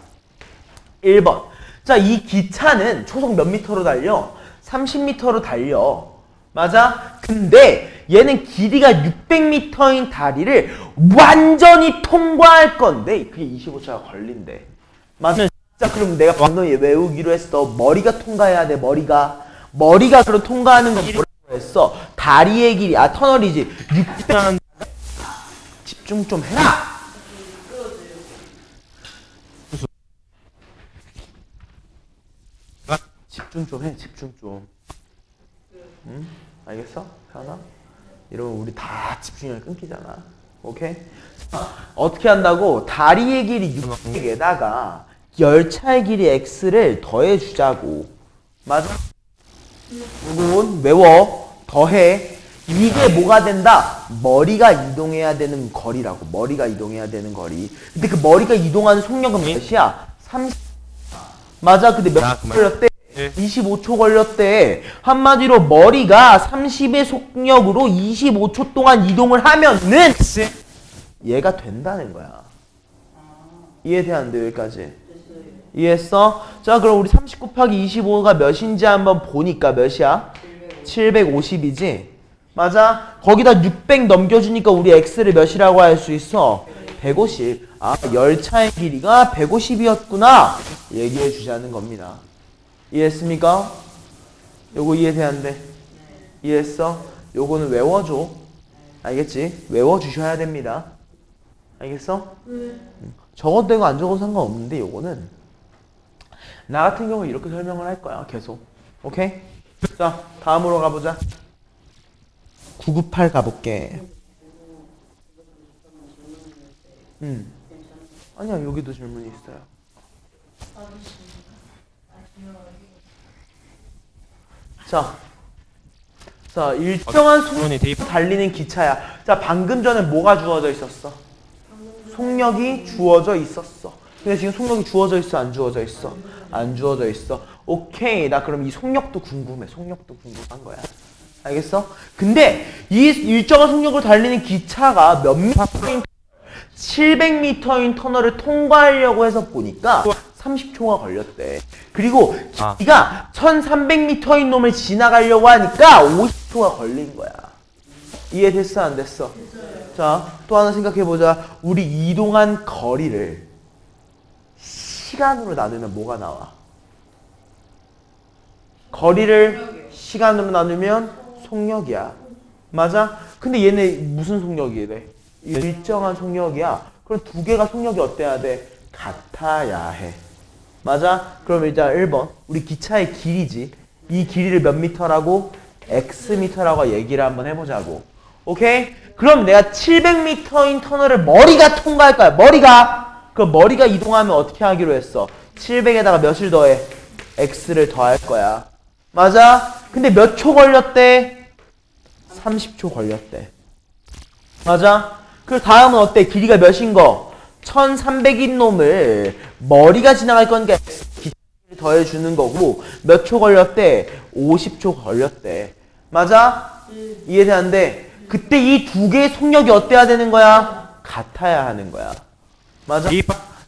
1번. 자, 이 기차는 초속 몇 미터로 달려? 30m로 달려. 맞아? 근데 얘는 길이가 600m인 다리를 완전히 통과할 건데 그게 25초가 걸린대. 맞아? 자, 그럼 내가 방금 외우기로 했어. 머리가 통과해야 돼. 머리가 그럼 통과하는 건 뭐라고 했어? 다리의 길이, 터널이지. 600. 집중 좀 해라. 집중 좀 해, 집중 좀. 응? 알겠어? 하나? 이러면 우리 다 집중력이 끊기잖아. 오케이? 어떻게 한다고? 다리의 길이 600에다가 열차의 길이 x를 더해주자고. 맞아? 이건 외워. 더해. 이게 뭐가 된다? 머리가 이동해야 되는 거리라고. 머리가 이동해야 되는 거리. 근데 그 머리가 이동하는 속력은 몇이야? 30. 맞아? 근데 몇 걸렸대? 25초 걸렸대. 한마디로 머리가 30의 속력으로 25초 동안 이동을 하면은 얘가 된다는 거야. 이해돼 안 돼? 여기까지? 이해했어? 자, 그럼 우리 30 곱하기 25가 몇인지 한번 보니까 몇이야? 750이지? 맞아? 거기다 600 넘겨주니까 우리 x를 몇이라고 할 수 있어? 150. 아, 열차의 길이가 150이었구나. 얘기해 주자는 겁니다. 이해했습니까? 요거 이해돼 안 돼? 이해했어? 요거는 외워줘. 알겠지? 외워주셔야 됩니다. 알겠어? 적어도 되고 안 적어도 상관없는데 요거는 나 같은 경우 이렇게 설명을 할 거야. 계속. 오케이? 자, 다음으로 가보자. 998 가볼게. 아니야, 여기도 질문이 있어요. 자, 일정한 속력으로 달리는 기차야. 자, 방금 전에 뭐가 주어져 있었어? 속력이 주어져 있었어. 근데 지금 속력이 주어져 있어, 안 주어져 있어? 안 주어져 있어. 오케이, 나 그럼 이 속력도 궁금해. 속력도 궁금한 거야. 알겠어? 근데 이 일정한 속력으로 달리는 기차가 몇 미터인 700m인 터널을 통과하려고 해서 보니까 30초가 걸렸대. 그리고 길이가 1300m인 놈을 지나가려고 하니까 50초가 걸린 거야. 이해됐어? 안 됐어? 자, 또 하나 생각해보자. 우리 이동한 거리를 시간으로 나누면 뭐가 나와? 거리를 시간으로 나누면 속력이야. 맞아? 근데 얘네 무슨 속력이야? 일정한 속력이야. 그럼 두 개가 속력이 어때야 돼? 같아야 해. 맞아? 그럼 일단 1번. 우리 기차의 길이지. 이 길이를 몇 미터라고? x미터라고 얘기를 한번 해보자고. 오케이? 그럼 내가 700m인 터널을 머리가 통과할 거야. 머리가. 그럼 머리가 이동하면 어떻게 하기로 했어? 700에다가 몇을 더해? x를 더할 거야. 맞아? 근데 몇 초 걸렸대? 30초 걸렸대. 맞아? 그 다음은 어때? 길이가 몇인 거? 1300인 놈을 머리가 지나갈 거니까 기차를 더해주는 거고 몇 초 걸렸대? 50초 걸렸대. 맞아? 이해돼 안 돼? 그때 이 두 개의 속력이 어때야 되는 거야? 같아야 하는 거야. 맞아?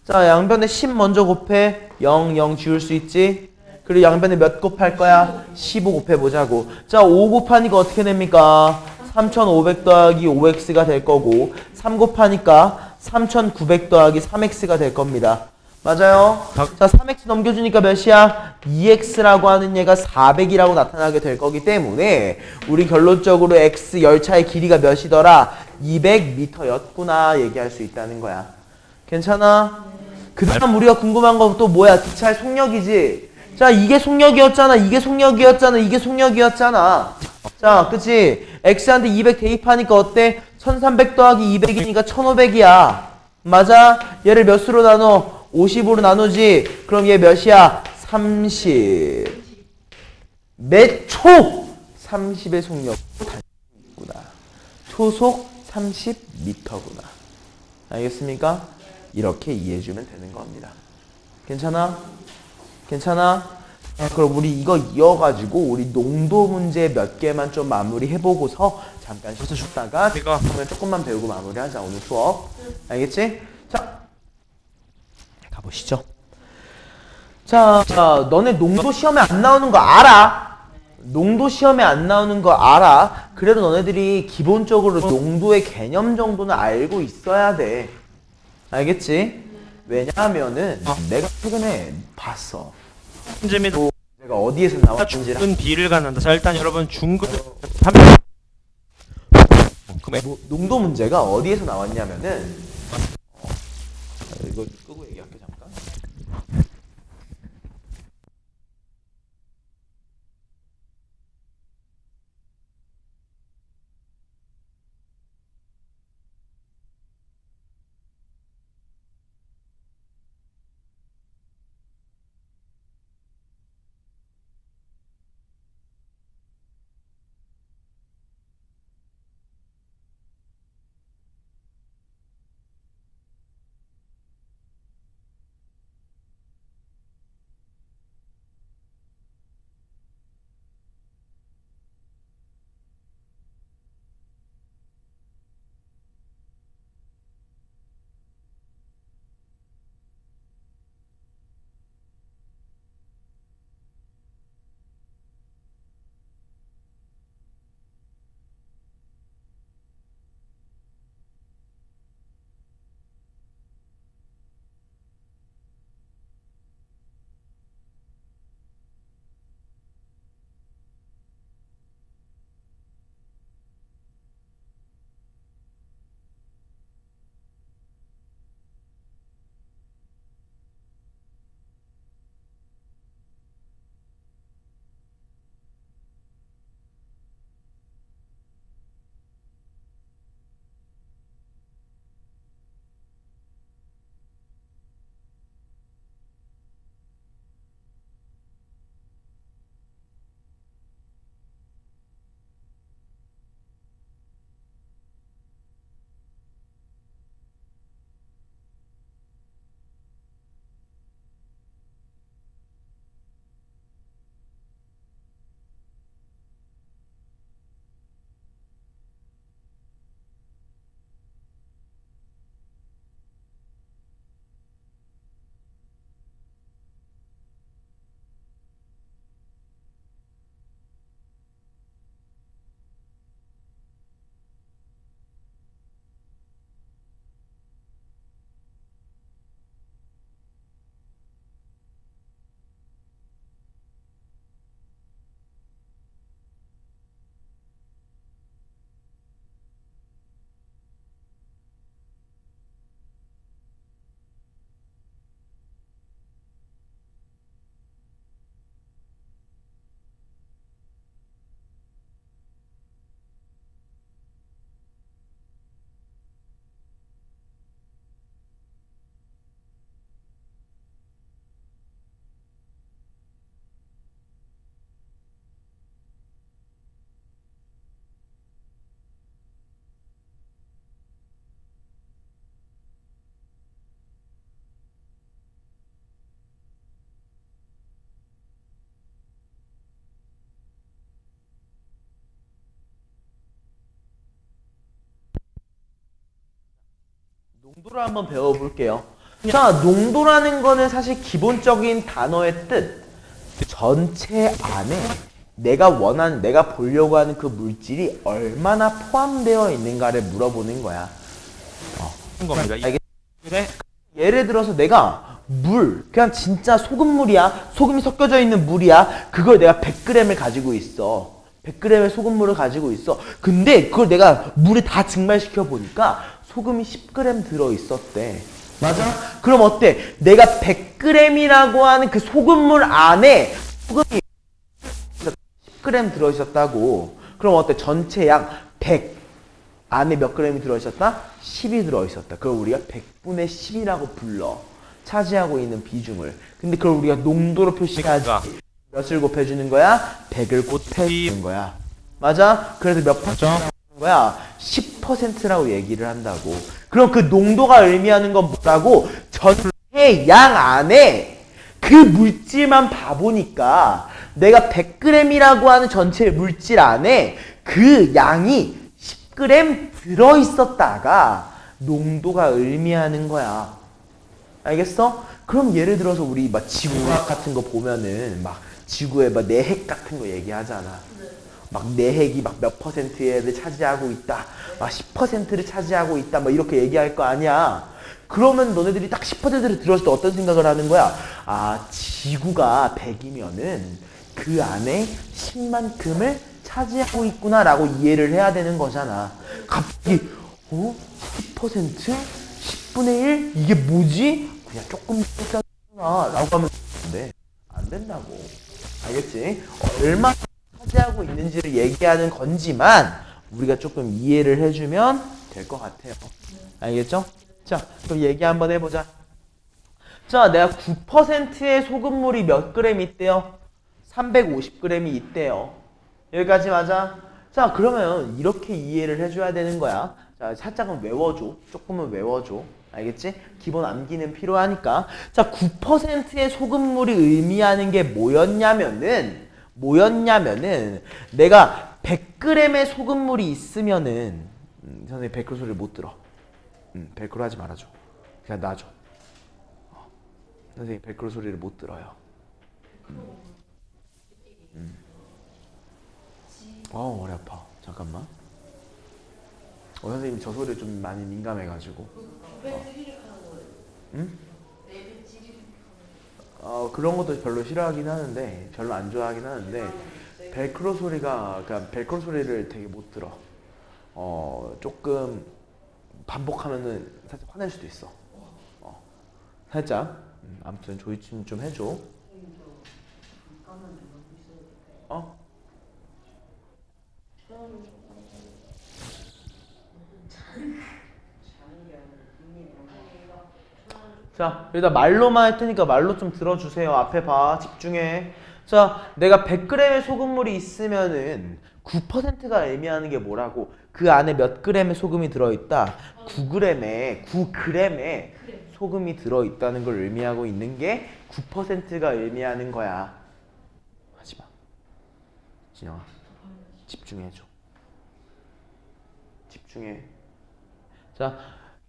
자, 양변에 10 먼저 곱해. 0, 0 지울 수 있지? 그리고 양변에 몇 곱할 거야? 15 곱해보자고. 자, 5 곱하니까 어떻게 됩니까? 3500 더하기 5x가 될 거고 3 곱하니까 3900 더하기 3x가 될 겁니다. 맞아요? 자, 3x 넘겨주니까 몇이야? 2x라고 하는 얘가 400이라고 나타나게 될 거기 때문에 우리 결론적으로 x 열차의 길이가 몇이더라? 200m였구나 얘기할 수 있다는 거야. 괜찮아? 그 다음 우리가 궁금한 건 또 뭐야? 기차의 속력이지? 자, 이게 속력이었잖아. 이게 속력이었잖아. 이게 속력이었잖아. 자, 그치? x한테 200 대입하니까 어때? 1300 더하기 200이니까 1500이야. 맞아? 얘를 몇 수로 나눠? 50으로 나누지? 그럼 얘 몇이야? 30. 몇 초? 30의 속력으로 달리구나. 초속 30m구나. 알겠습니까? 이렇게 이해해주면 되는 겁니다. 괜찮아? 괜찮아? 그럼 우리 이거 이어가지고 우리 농도 문제 몇 개만 좀 마무리해보고서 잠깐 쉬었다가 그러면 조금만 배우고 마무리하자 오늘 수업. 알겠지? 자, 가보시죠. 자, 너네 농도 시험에 안 나오는 거 알아? 농도 시험에 안 나오는 거 알아? 그래도 너네들이 기본적으로 농도의 개념 정도는 알고 있어야 돼. 알겠지? 왜냐하면은 내가 최근에 봤어. 문제입니다. 내가 어디에서 나왔는지. 중근 B를 갖는다. 자, 일단 여러분 중근 농도 문제가 어디에서 나왔냐면은 이거 끄고 얘기할게 잠깐. 농도를 한번 배워볼게요. 자, 농도라는 거는 사실 기본적인 단어의 뜻, 전체 안에 내가 보려고 하는 그 물질이 얼마나 포함되어 있는가를 물어보는 거야. 겁니다. 알겠지? 예를 들어서 내가 그냥 진짜 소금물이야. 소금이 섞여져 있는 물이야. 그걸 내가 100g을 가지고 있어. 100g의 소금물을 가지고 있어. 근데 그걸 내가 물에 다 증발시켜 보니까 소금이 10g 들어있었대. 맞아? 그럼 어때? 내가 100g이라고 하는 그 소금물 안에 소금이 10g 들어있었다고. 그럼 어때? 전체 양 100 안에 몇 g이 들어있었다? 10이 들어있었다. 그걸 우리가 100분의 10이라고 불러. 차지하고 있는 비중을. 근데 그걸 우리가 농도로 표시하지. 몇을 곱해주는 거야? 100을 곱해주는 거야. 맞아? 그래서 몇 퍼센트라고 하는 거야? 10%라고 얘기를 한다고. 그럼 그 농도가 의미하는 건 뭐라고? 전체 양 안에 그 물질만 봐보니까 내가 100g이라고 하는 전체 물질 안에 그 양이 10g 들어있었다가 농도가 의미하는 거야. 알겠어? 그럼 예를 들어서 우리 막 지구과학 같은 거 보면은 막 지구에 막 내핵 같은 거 얘기하잖아. 막 내핵이 막 몇 퍼센트를 차지하고 있다. 막 10%를 차지하고 있다. 막 이렇게 얘기할 거 아니야. 그러면 너네들이 딱 10%를 들었을 때 어떤 생각을 하는 거야? 아, 지구가 100이면은 그 안에 10만큼을 차지하고 있구나라고 이해를 해야 되는 거잖아. 갑자기 10%? 10분의 1? 이게 뭐지? 그냥 조금 비싸구나 라고 하면 안 된다고. 알겠지? 얼마나 차지하고 있는지를 얘기하는 건지만 우리가 조금 이해를 해주면 될 것 같아요. 알겠죠? 자, 그럼 얘기 한번 해보자. 자, 내가 9%의 소금물이 몇 그램 있대요? 350g이 있대요. 여기까지 맞아? 자, 그러면 이렇게 이해를 해줘야 되는 거야. 자, 살짝은 외워줘. 조금은 외워줘. 알겠지? 기본 암기는 필요하니까. 자, 9%의 소금물이 의미하는 게 뭐였냐면은 내가 100g의 소금물이 있으면은 선생님 100g 소리를 못 들어. 100g 하지 말아줘. 그냥 놔줘. 선생님 100g 소리를 못 들어요. 머리 아파. 잠깐만. 선생님 저 소리에 좀 많이 민감해가지고. 그런 것도 별로 싫어하긴 하는데, 별로 안 좋아하긴 하는데, 벨크로 소리가, 그러니까 벨크로 소리를 되게 못 들어. 조금 반복하면은 살짝 화낼 수도 있어. 살짝. 아무튼 조이춤 좀 해줘. 자, 일단 말로만 할 테니까 말로 좀 들어주세요. 앞에 봐. 집중해. 자, 내가 100g의 소금물이 있으면은 9%가 의미하는 게 뭐라고? 그 안에 몇 g의 소금이 들어있다? 9g의 소금이 들어있다는 걸 의미하고 있는 게 9%가 의미하는 거야. 하지마. 진영아, 집중해줘. 집중해. 자,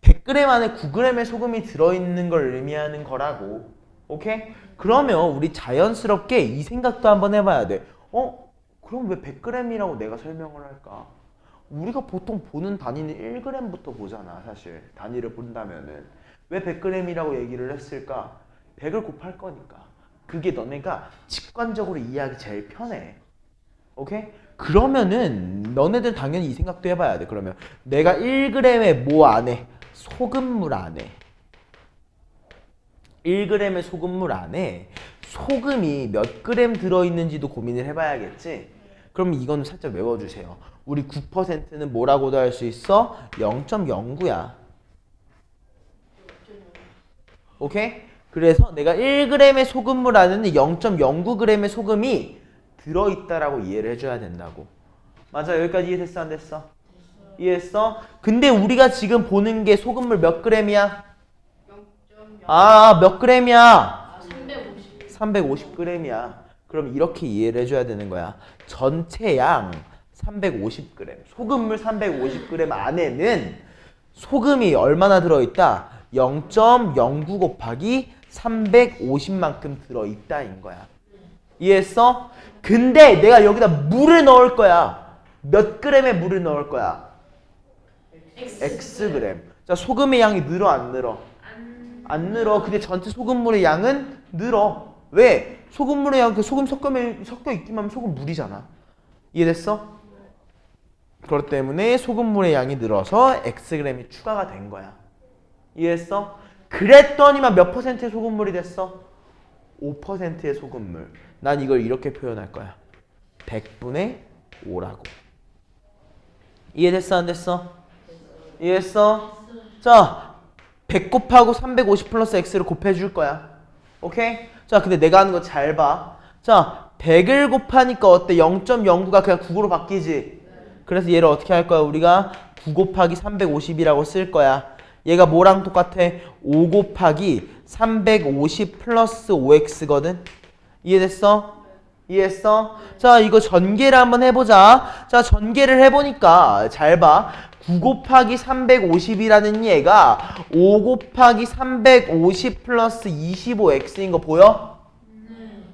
100g 안에 9g의 소금이 들어있는 걸 의미하는 거라고. 오케이? 그러면 우리 자연스럽게 이 생각도 한번 해봐야 돼. 그럼 왜 100g이라고 내가 설명을 할까? 우리가 보통 보는 단위는 1g부터 보잖아. 사실 단위를 본다면은 왜 100g이라고 얘기를 했을까? 100을 곱할 거니까. 그게 너네가 직관적으로 이해하기 제일 편해. 오케이? 그러면은 너네들 당연히 이 생각도 해봐야 돼. 그러면 내가 1g의 뭐 안에? 소금물 안에 1g의 소금물 안에 소금이 몇 그램 들어있는지도 고민을 해봐야겠지. 그럼 이거는 살짝 외워주세요. 우리 9%는 뭐라고도 할 수 있어? 0.09야. 오케이? 그래서 내가 1g의 소금물 안에는 0.09g의 소금이 들어있다라고 이해를 해줘야 된다고. 맞아? 여기까지 이해됐어? 안 됐어? 이해했어? 근데 우리가 지금 보는 게 소금물 몇 g이야? 몇 g이야? 350g이야. 그럼 이렇게 이해를 해줘야 되는 거야. 전체 양 350g, 소금물 350g 안에는 소금이 얼마나 들어있다? 0.09 곱하기 350만큼 들어있다인 거야. 이해했어? 근데 내가 여기다 물을 넣을 거야. 몇 g의 물을 넣을 거야? Xg. 자, 소금의 양이 늘어 안 늘어? 안 늘어. 근데 전체 소금물의 양은 늘어. 왜? 소금물의 양, 그 소금 섞여 있기만 하면 소금물이잖아. 이해됐어? 그렇기 때문에 소금물의 양이 늘어서 Xg이 추가가 된 거야. 이해했어? 그랬더니만 몇 퍼센트의 소금물이 됐어? 5%의 소금물. 난 이걸 이렇게 표현할 거야. 100분의 5라고. 이해됐어 안 됐어? 이해했어? 자, 100 곱하고 350 플러스 x를 곱해줄 거야. 오케이? 자, 근데 내가 하는 거 잘 봐. 자, 100을 곱하니까 어때? 0.09가 그냥 9로 바뀌지? 그래서 얘를 어떻게 할 거야? 우리가 9 곱하기 350이라고 쓸 거야. 얘가 뭐랑 똑같아? 5 곱하기 350 플러스 5x거든? 이해됐어? 이해했어? 자, 이거 전개를 한번 해보자. 자, 전개를 해보니까 잘 봐. 9 곱하기 350이라는 얘가 5 곱하기 350 플러스 25x인 거 보여?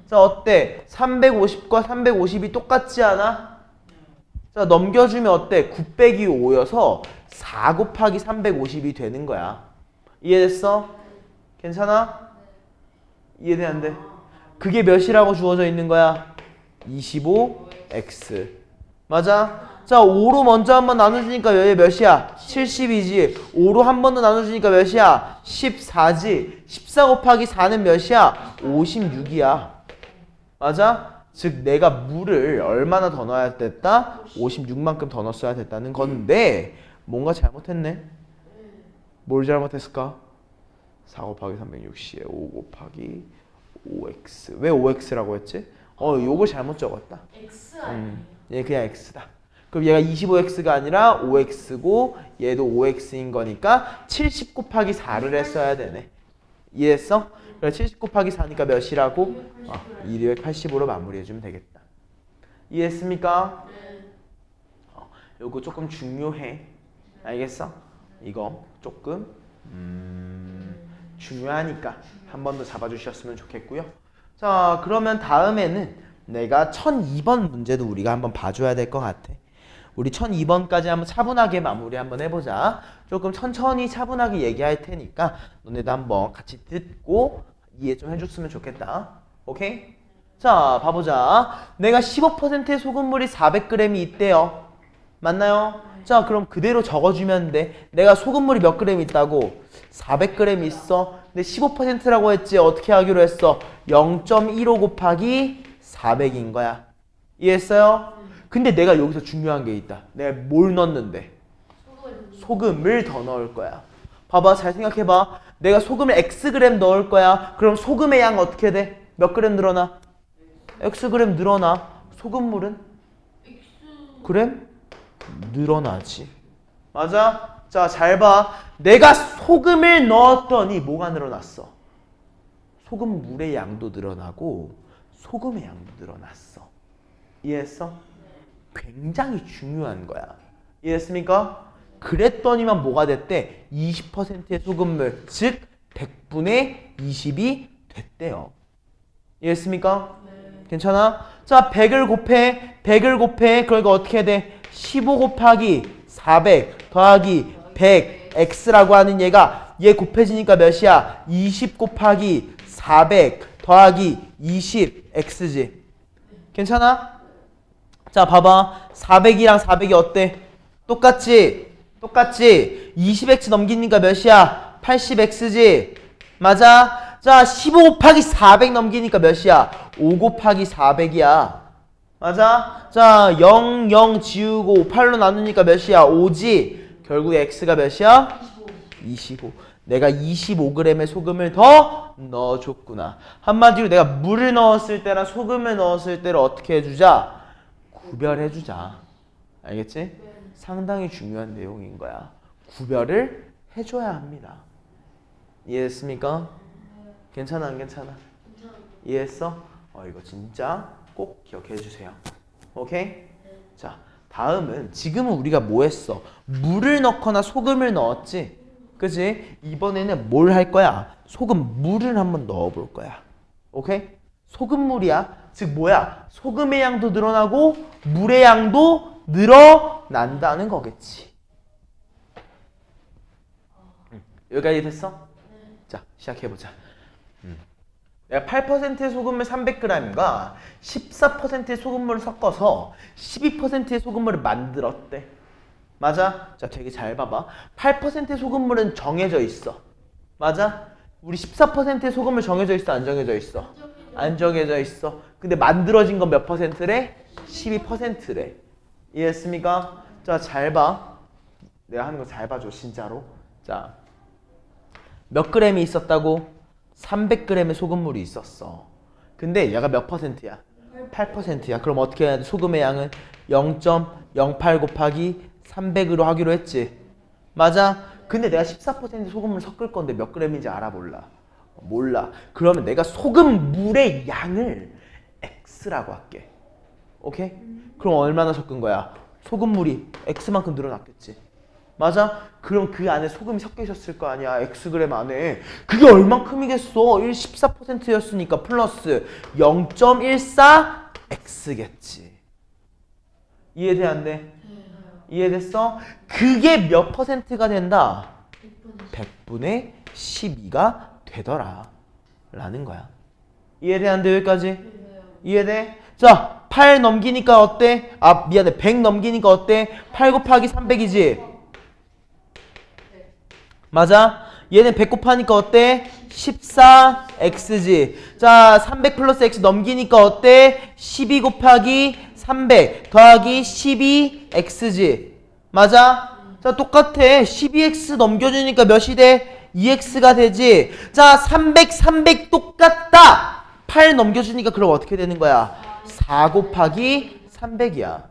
자, 어때? 350과 350이 똑같지 않아? 자, 넘겨주면 어때? 9 빼기 5여서 4 곱하기 350이 되는 거야. 이해됐어? 괜찮아? 이해돼 안 돼? 그게 몇이라고 주어져 있는 거야? 25x. 맞아? 자, 5로 먼저 한번 나눠주니까 얘 몇이야? 70이지. 5로 한 번 더 나눠주니까 몇이야? 14지. 14 곱하기 4는 몇이야? 56이야. 맞아? 즉 내가 물을 얼마나 더 넣어야 됐다? 56만큼 더 넣었어야 됐다는 건데 뭔가 잘못했네. 뭘 잘못했을까? 4 곱하기 360에 5 곱하기 5x. 왜 5x라고 했지? 요거 잘못 적었다. X 아니에요? 얘 그냥 x다. 그럼 얘가 25x가 아니라 5x고 얘도 5x인 거니까 70 곱하기 4를 했어야 되네. 이해했어? 그래 70 곱하기 4니까 몇이라고? 280으로 마무리해주면 되겠다. 이해했습니까? 요거 조금 중요해. 알겠어? 이거 조금 중요하니까 한 번 더 잡아주셨으면 좋겠고요. 자, 그러면 다음에는 내가 1002번 문제도 우리가 한번 봐줘야 될 것 같아. 우리 1002번까지 한번 차분하게 마무리 한번 해보자. 조금 천천히 차분하게 얘기할 테니까 너네도 한번 같이 듣고 이해 좀 해줬으면 좋겠다. 오케이? 자, 봐보자. 내가 15%의 소금물이 400g이 있대요. 맞나요? 자, 그럼 그대로 적어주면 돼. 내가 소금물이 몇 g 있다고? 400g 있어. 근데 15%라고 했지. 어떻게 하기로 했어? 0.15 곱하기 400인 거야. 이해했어요? 근데 내가 여기서 중요한 게 있다. 내가 뭘 넣었는데? 소금을 더 넣을 거야. 봐봐, 잘 생각해봐. 내가 소금을 Xg 넣을 거야. 그럼 소금의 양 어떻게 돼? 몇 g 늘어나? Xg 늘어나. 소금물은? 그램? 늘어나지. 맞아? 자, 잘 봐. 내가 소금을 넣었더니 뭐가 늘어났어? 소금물의 양도 늘어나고 소금의 양도 늘어났어. 이해했어? 굉장히 중요한 거야. 이해했습니까? 그랬더니만 뭐가 됐대? 20%의 소금물, 즉 100분의 20이 됐대요. 이해했습니까? 네. 괜찮아? 자, 100을 곱해. 100을 곱해. 그러니까 어떻게 돼? 15 곱하기 400 더하기 100 x라고 하는 얘가 얘 곱해지니까 몇이야? 20 곱하기 400 더하기 20 x지. 괜찮아? 자, 봐봐. 400이랑 400이 어때? 똑같지? 똑같지? 20x 넘기니까 몇이야? 80x지? 맞아? 자, 15 곱하기 400 넘기니까 몇이야? 5 곱하기 400이야. 맞아? 자, 0, 0 지우고 8로 나누니까 몇이야? 5지? 결국 x가 몇이야? 25. 내가 25g의 소금을 더 넣어줬구나. 한마디로 내가 물을 넣었을 때랑 소금을 넣었을 때를 어떻게 해주자? 구별해주자. 알겠지? 상당히 중요한 내용인 거야. 구별을 해줘야 합니다. 이해했습니까? 괜찮아 안 괜찮아? 이해했어? 이거 진짜 꼭 기억해 주세요. 오케이? 자, 다음은 지금은 우리가 뭐 했어? 물을 넣거나 소금을 넣었지? 그치? 이번에는 뭘 할 거야? 소금물을 한번 넣어볼 거야. 오케이? 소금물이야. 즉 뭐야? 소금의 양도 늘어나고 물의 양도 늘어난다는 거겠지. 여기까지 됐어? 자, 시작해보자. 내가 8%의 소금물 300g과 14%의 소금물을 섞어서 12%의 소금물을 만들었대. 맞아? 자, 되게 잘 봐봐. 8%의 소금물은 정해져 있어. 맞아? 우리 14%의 소금물 정해져 있어, 안 정해져 있어? 안 정해져 있어. 근데 만들어진 건 몇 퍼센트래? 12%래. 이해했습니까? 자, 잘 봐. 내가 하는 거 잘 봐줘, 진짜로. 자, 몇 그램이 있었다고? 300g의 소금물이 있었어. 근데 얘가 몇 퍼센트야? 8%야. 그럼 어떻게 해야 돼? 소금의 양은 0.08 곱하기 300으로 하기로 했지. 맞아? 근데 내가 14% 소금물 섞을 건데 몇 g인지 알아, 몰라? 몰라. 그러면 내가 소금물의 양을 X라고 할게. 오케이? 그럼 얼마나 섞은 거야? 소금물이 X만큼 늘어났겠지. 맞아? 그럼 그 안에 소금이 섞여 있었을 거 아니야. Xg 안에. 그게 얼만큼이겠어? 14%였으니까 플러스 0.14X겠지. 이해돼, 안 돼? 이해됐어? 그게 몇 퍼센트가 된다? 100분의 12가 되더라. 라는 거야. 이해돼, 안 돼? 여기까지? 이해돼? 자, 8 넘기니까 어때? 아, 미안해. 100 넘기니까 어때? 8 곱하기 300이지? 맞아? 얘는 100 곱하니까 어때? 14x지. 자, 300 플러스 x 넘기니까 어때? 12 곱하기 300 더하기 12x지. 맞아? 자, 똑같아. 12x 넘겨주니까 몇이 돼? 2x가 되지. 자, 300 똑같다. 8 넘겨주니까 그럼 어떻게 되는 거야? 4 곱하기 300이야.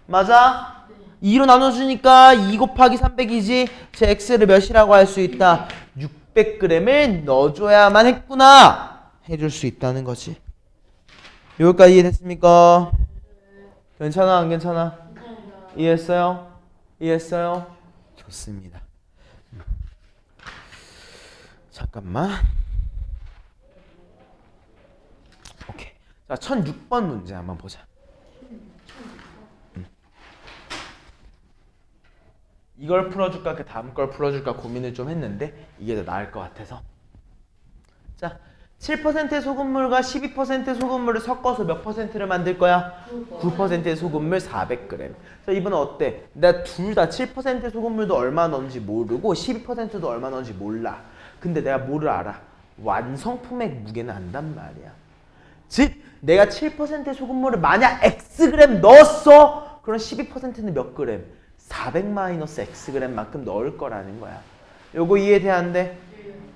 맞아? 2로 나눠주니까 2 곱하기 300이지. 제 x를 몇이라고 할 수 있다? 600g을 넣어줘야만 했구나. 해줄 수 있다는 거지. 여기까지 이해됐습니까? 괜찮아, 안 괜찮아? 이해했어요? 이해했어요? 좋습니다. 잠깐만. 오케이. 자, 1006번 문제 한번 보자. 이걸 풀어줄까 그 다음 걸 풀어줄까 고민을 좀 했는데 이게 더 나을 것 같아서. 자, 7%의 소금물과 12%의 소금물을 섞어서 몇 퍼센트를 만들 거야? 9%의 소금물 400g. 자, 이번엔 어때? 내가 둘 다 7%의 소금물도 얼마 넣는지 모르고 12%도 얼마 넣는지 몰라. 근데 내가 뭐를 알아? 완성품의 무게는 안단 말이야. 즉, 내가 7%의 소금물을 만약 Xg 넣었어. 그럼 12%는 몇 그램? 400-Xg만큼 넣을 거라는 거야. 요거 이해돼, 안 돼?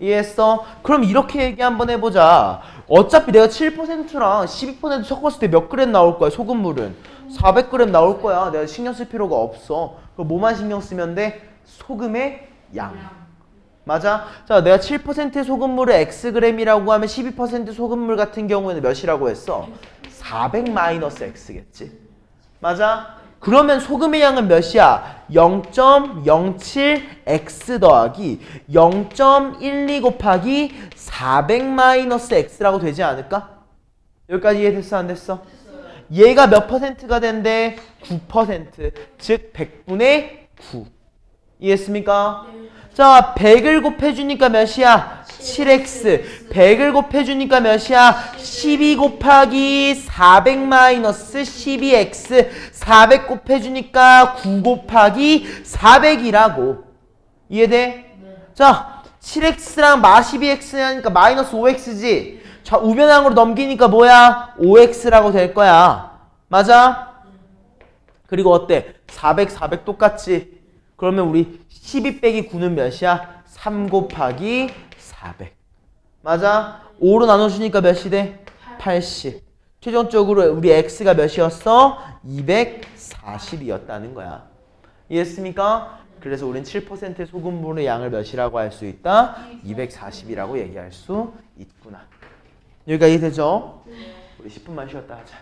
이해했어? 그럼 이렇게 얘기 한번 해보자. 어차피 내가 7%랑 12% 섞었을 때 몇 그램 나올 거야, 소금물은? 400g 나올 거야. 내가 신경 쓸 필요가 없어. 그럼 뭐만 신경 쓰면 돼? 소금의 양. 맞아? 자, 내가 7%의 소금물을 Xg이라고 하면 12% 소금물 같은 경우에는 몇이라고 했어? 400-X겠지. 맞아? 그러면 소금의 양은 몇이야? 0.07x 더하기 0.12 곱하기 400-x라고 되지 않을까? 여기까지 이해됐어, 안 됐어? 얘가 몇 퍼센트가 된대? 9%. 즉 100분의 9. 이해했습니까? 자, 100을 곱해주니까 몇이야? 7x. 100을 곱해주니까 몇이야? 12 곱하기 400-12x. 400 곱해주니까 9 곱하기 400이라고. 이해돼? 네. 자, 7x랑 -12x 하니까 마이너스 5x지. 자, 우변항으로 넘기니까 뭐야? 5x라고 될 거야. 맞아? 그리고 어때? 400 똑같지? 그러면 우리 12 빼기 9는 몇이야? 3 곱하기 400. 맞아? 5로 나눠주니까 몇이 돼? 80. 최종적으로 우리 x가 몇이었어? 240이었다는 거야. 이해했습니까? 그래서 우린 7%의 소금물의 양을 몇이라고 할 수 있다? 240이라고 얘기할 수 있구나. 여기가 이해되죠? 우리 10분만 쉬었다 하자.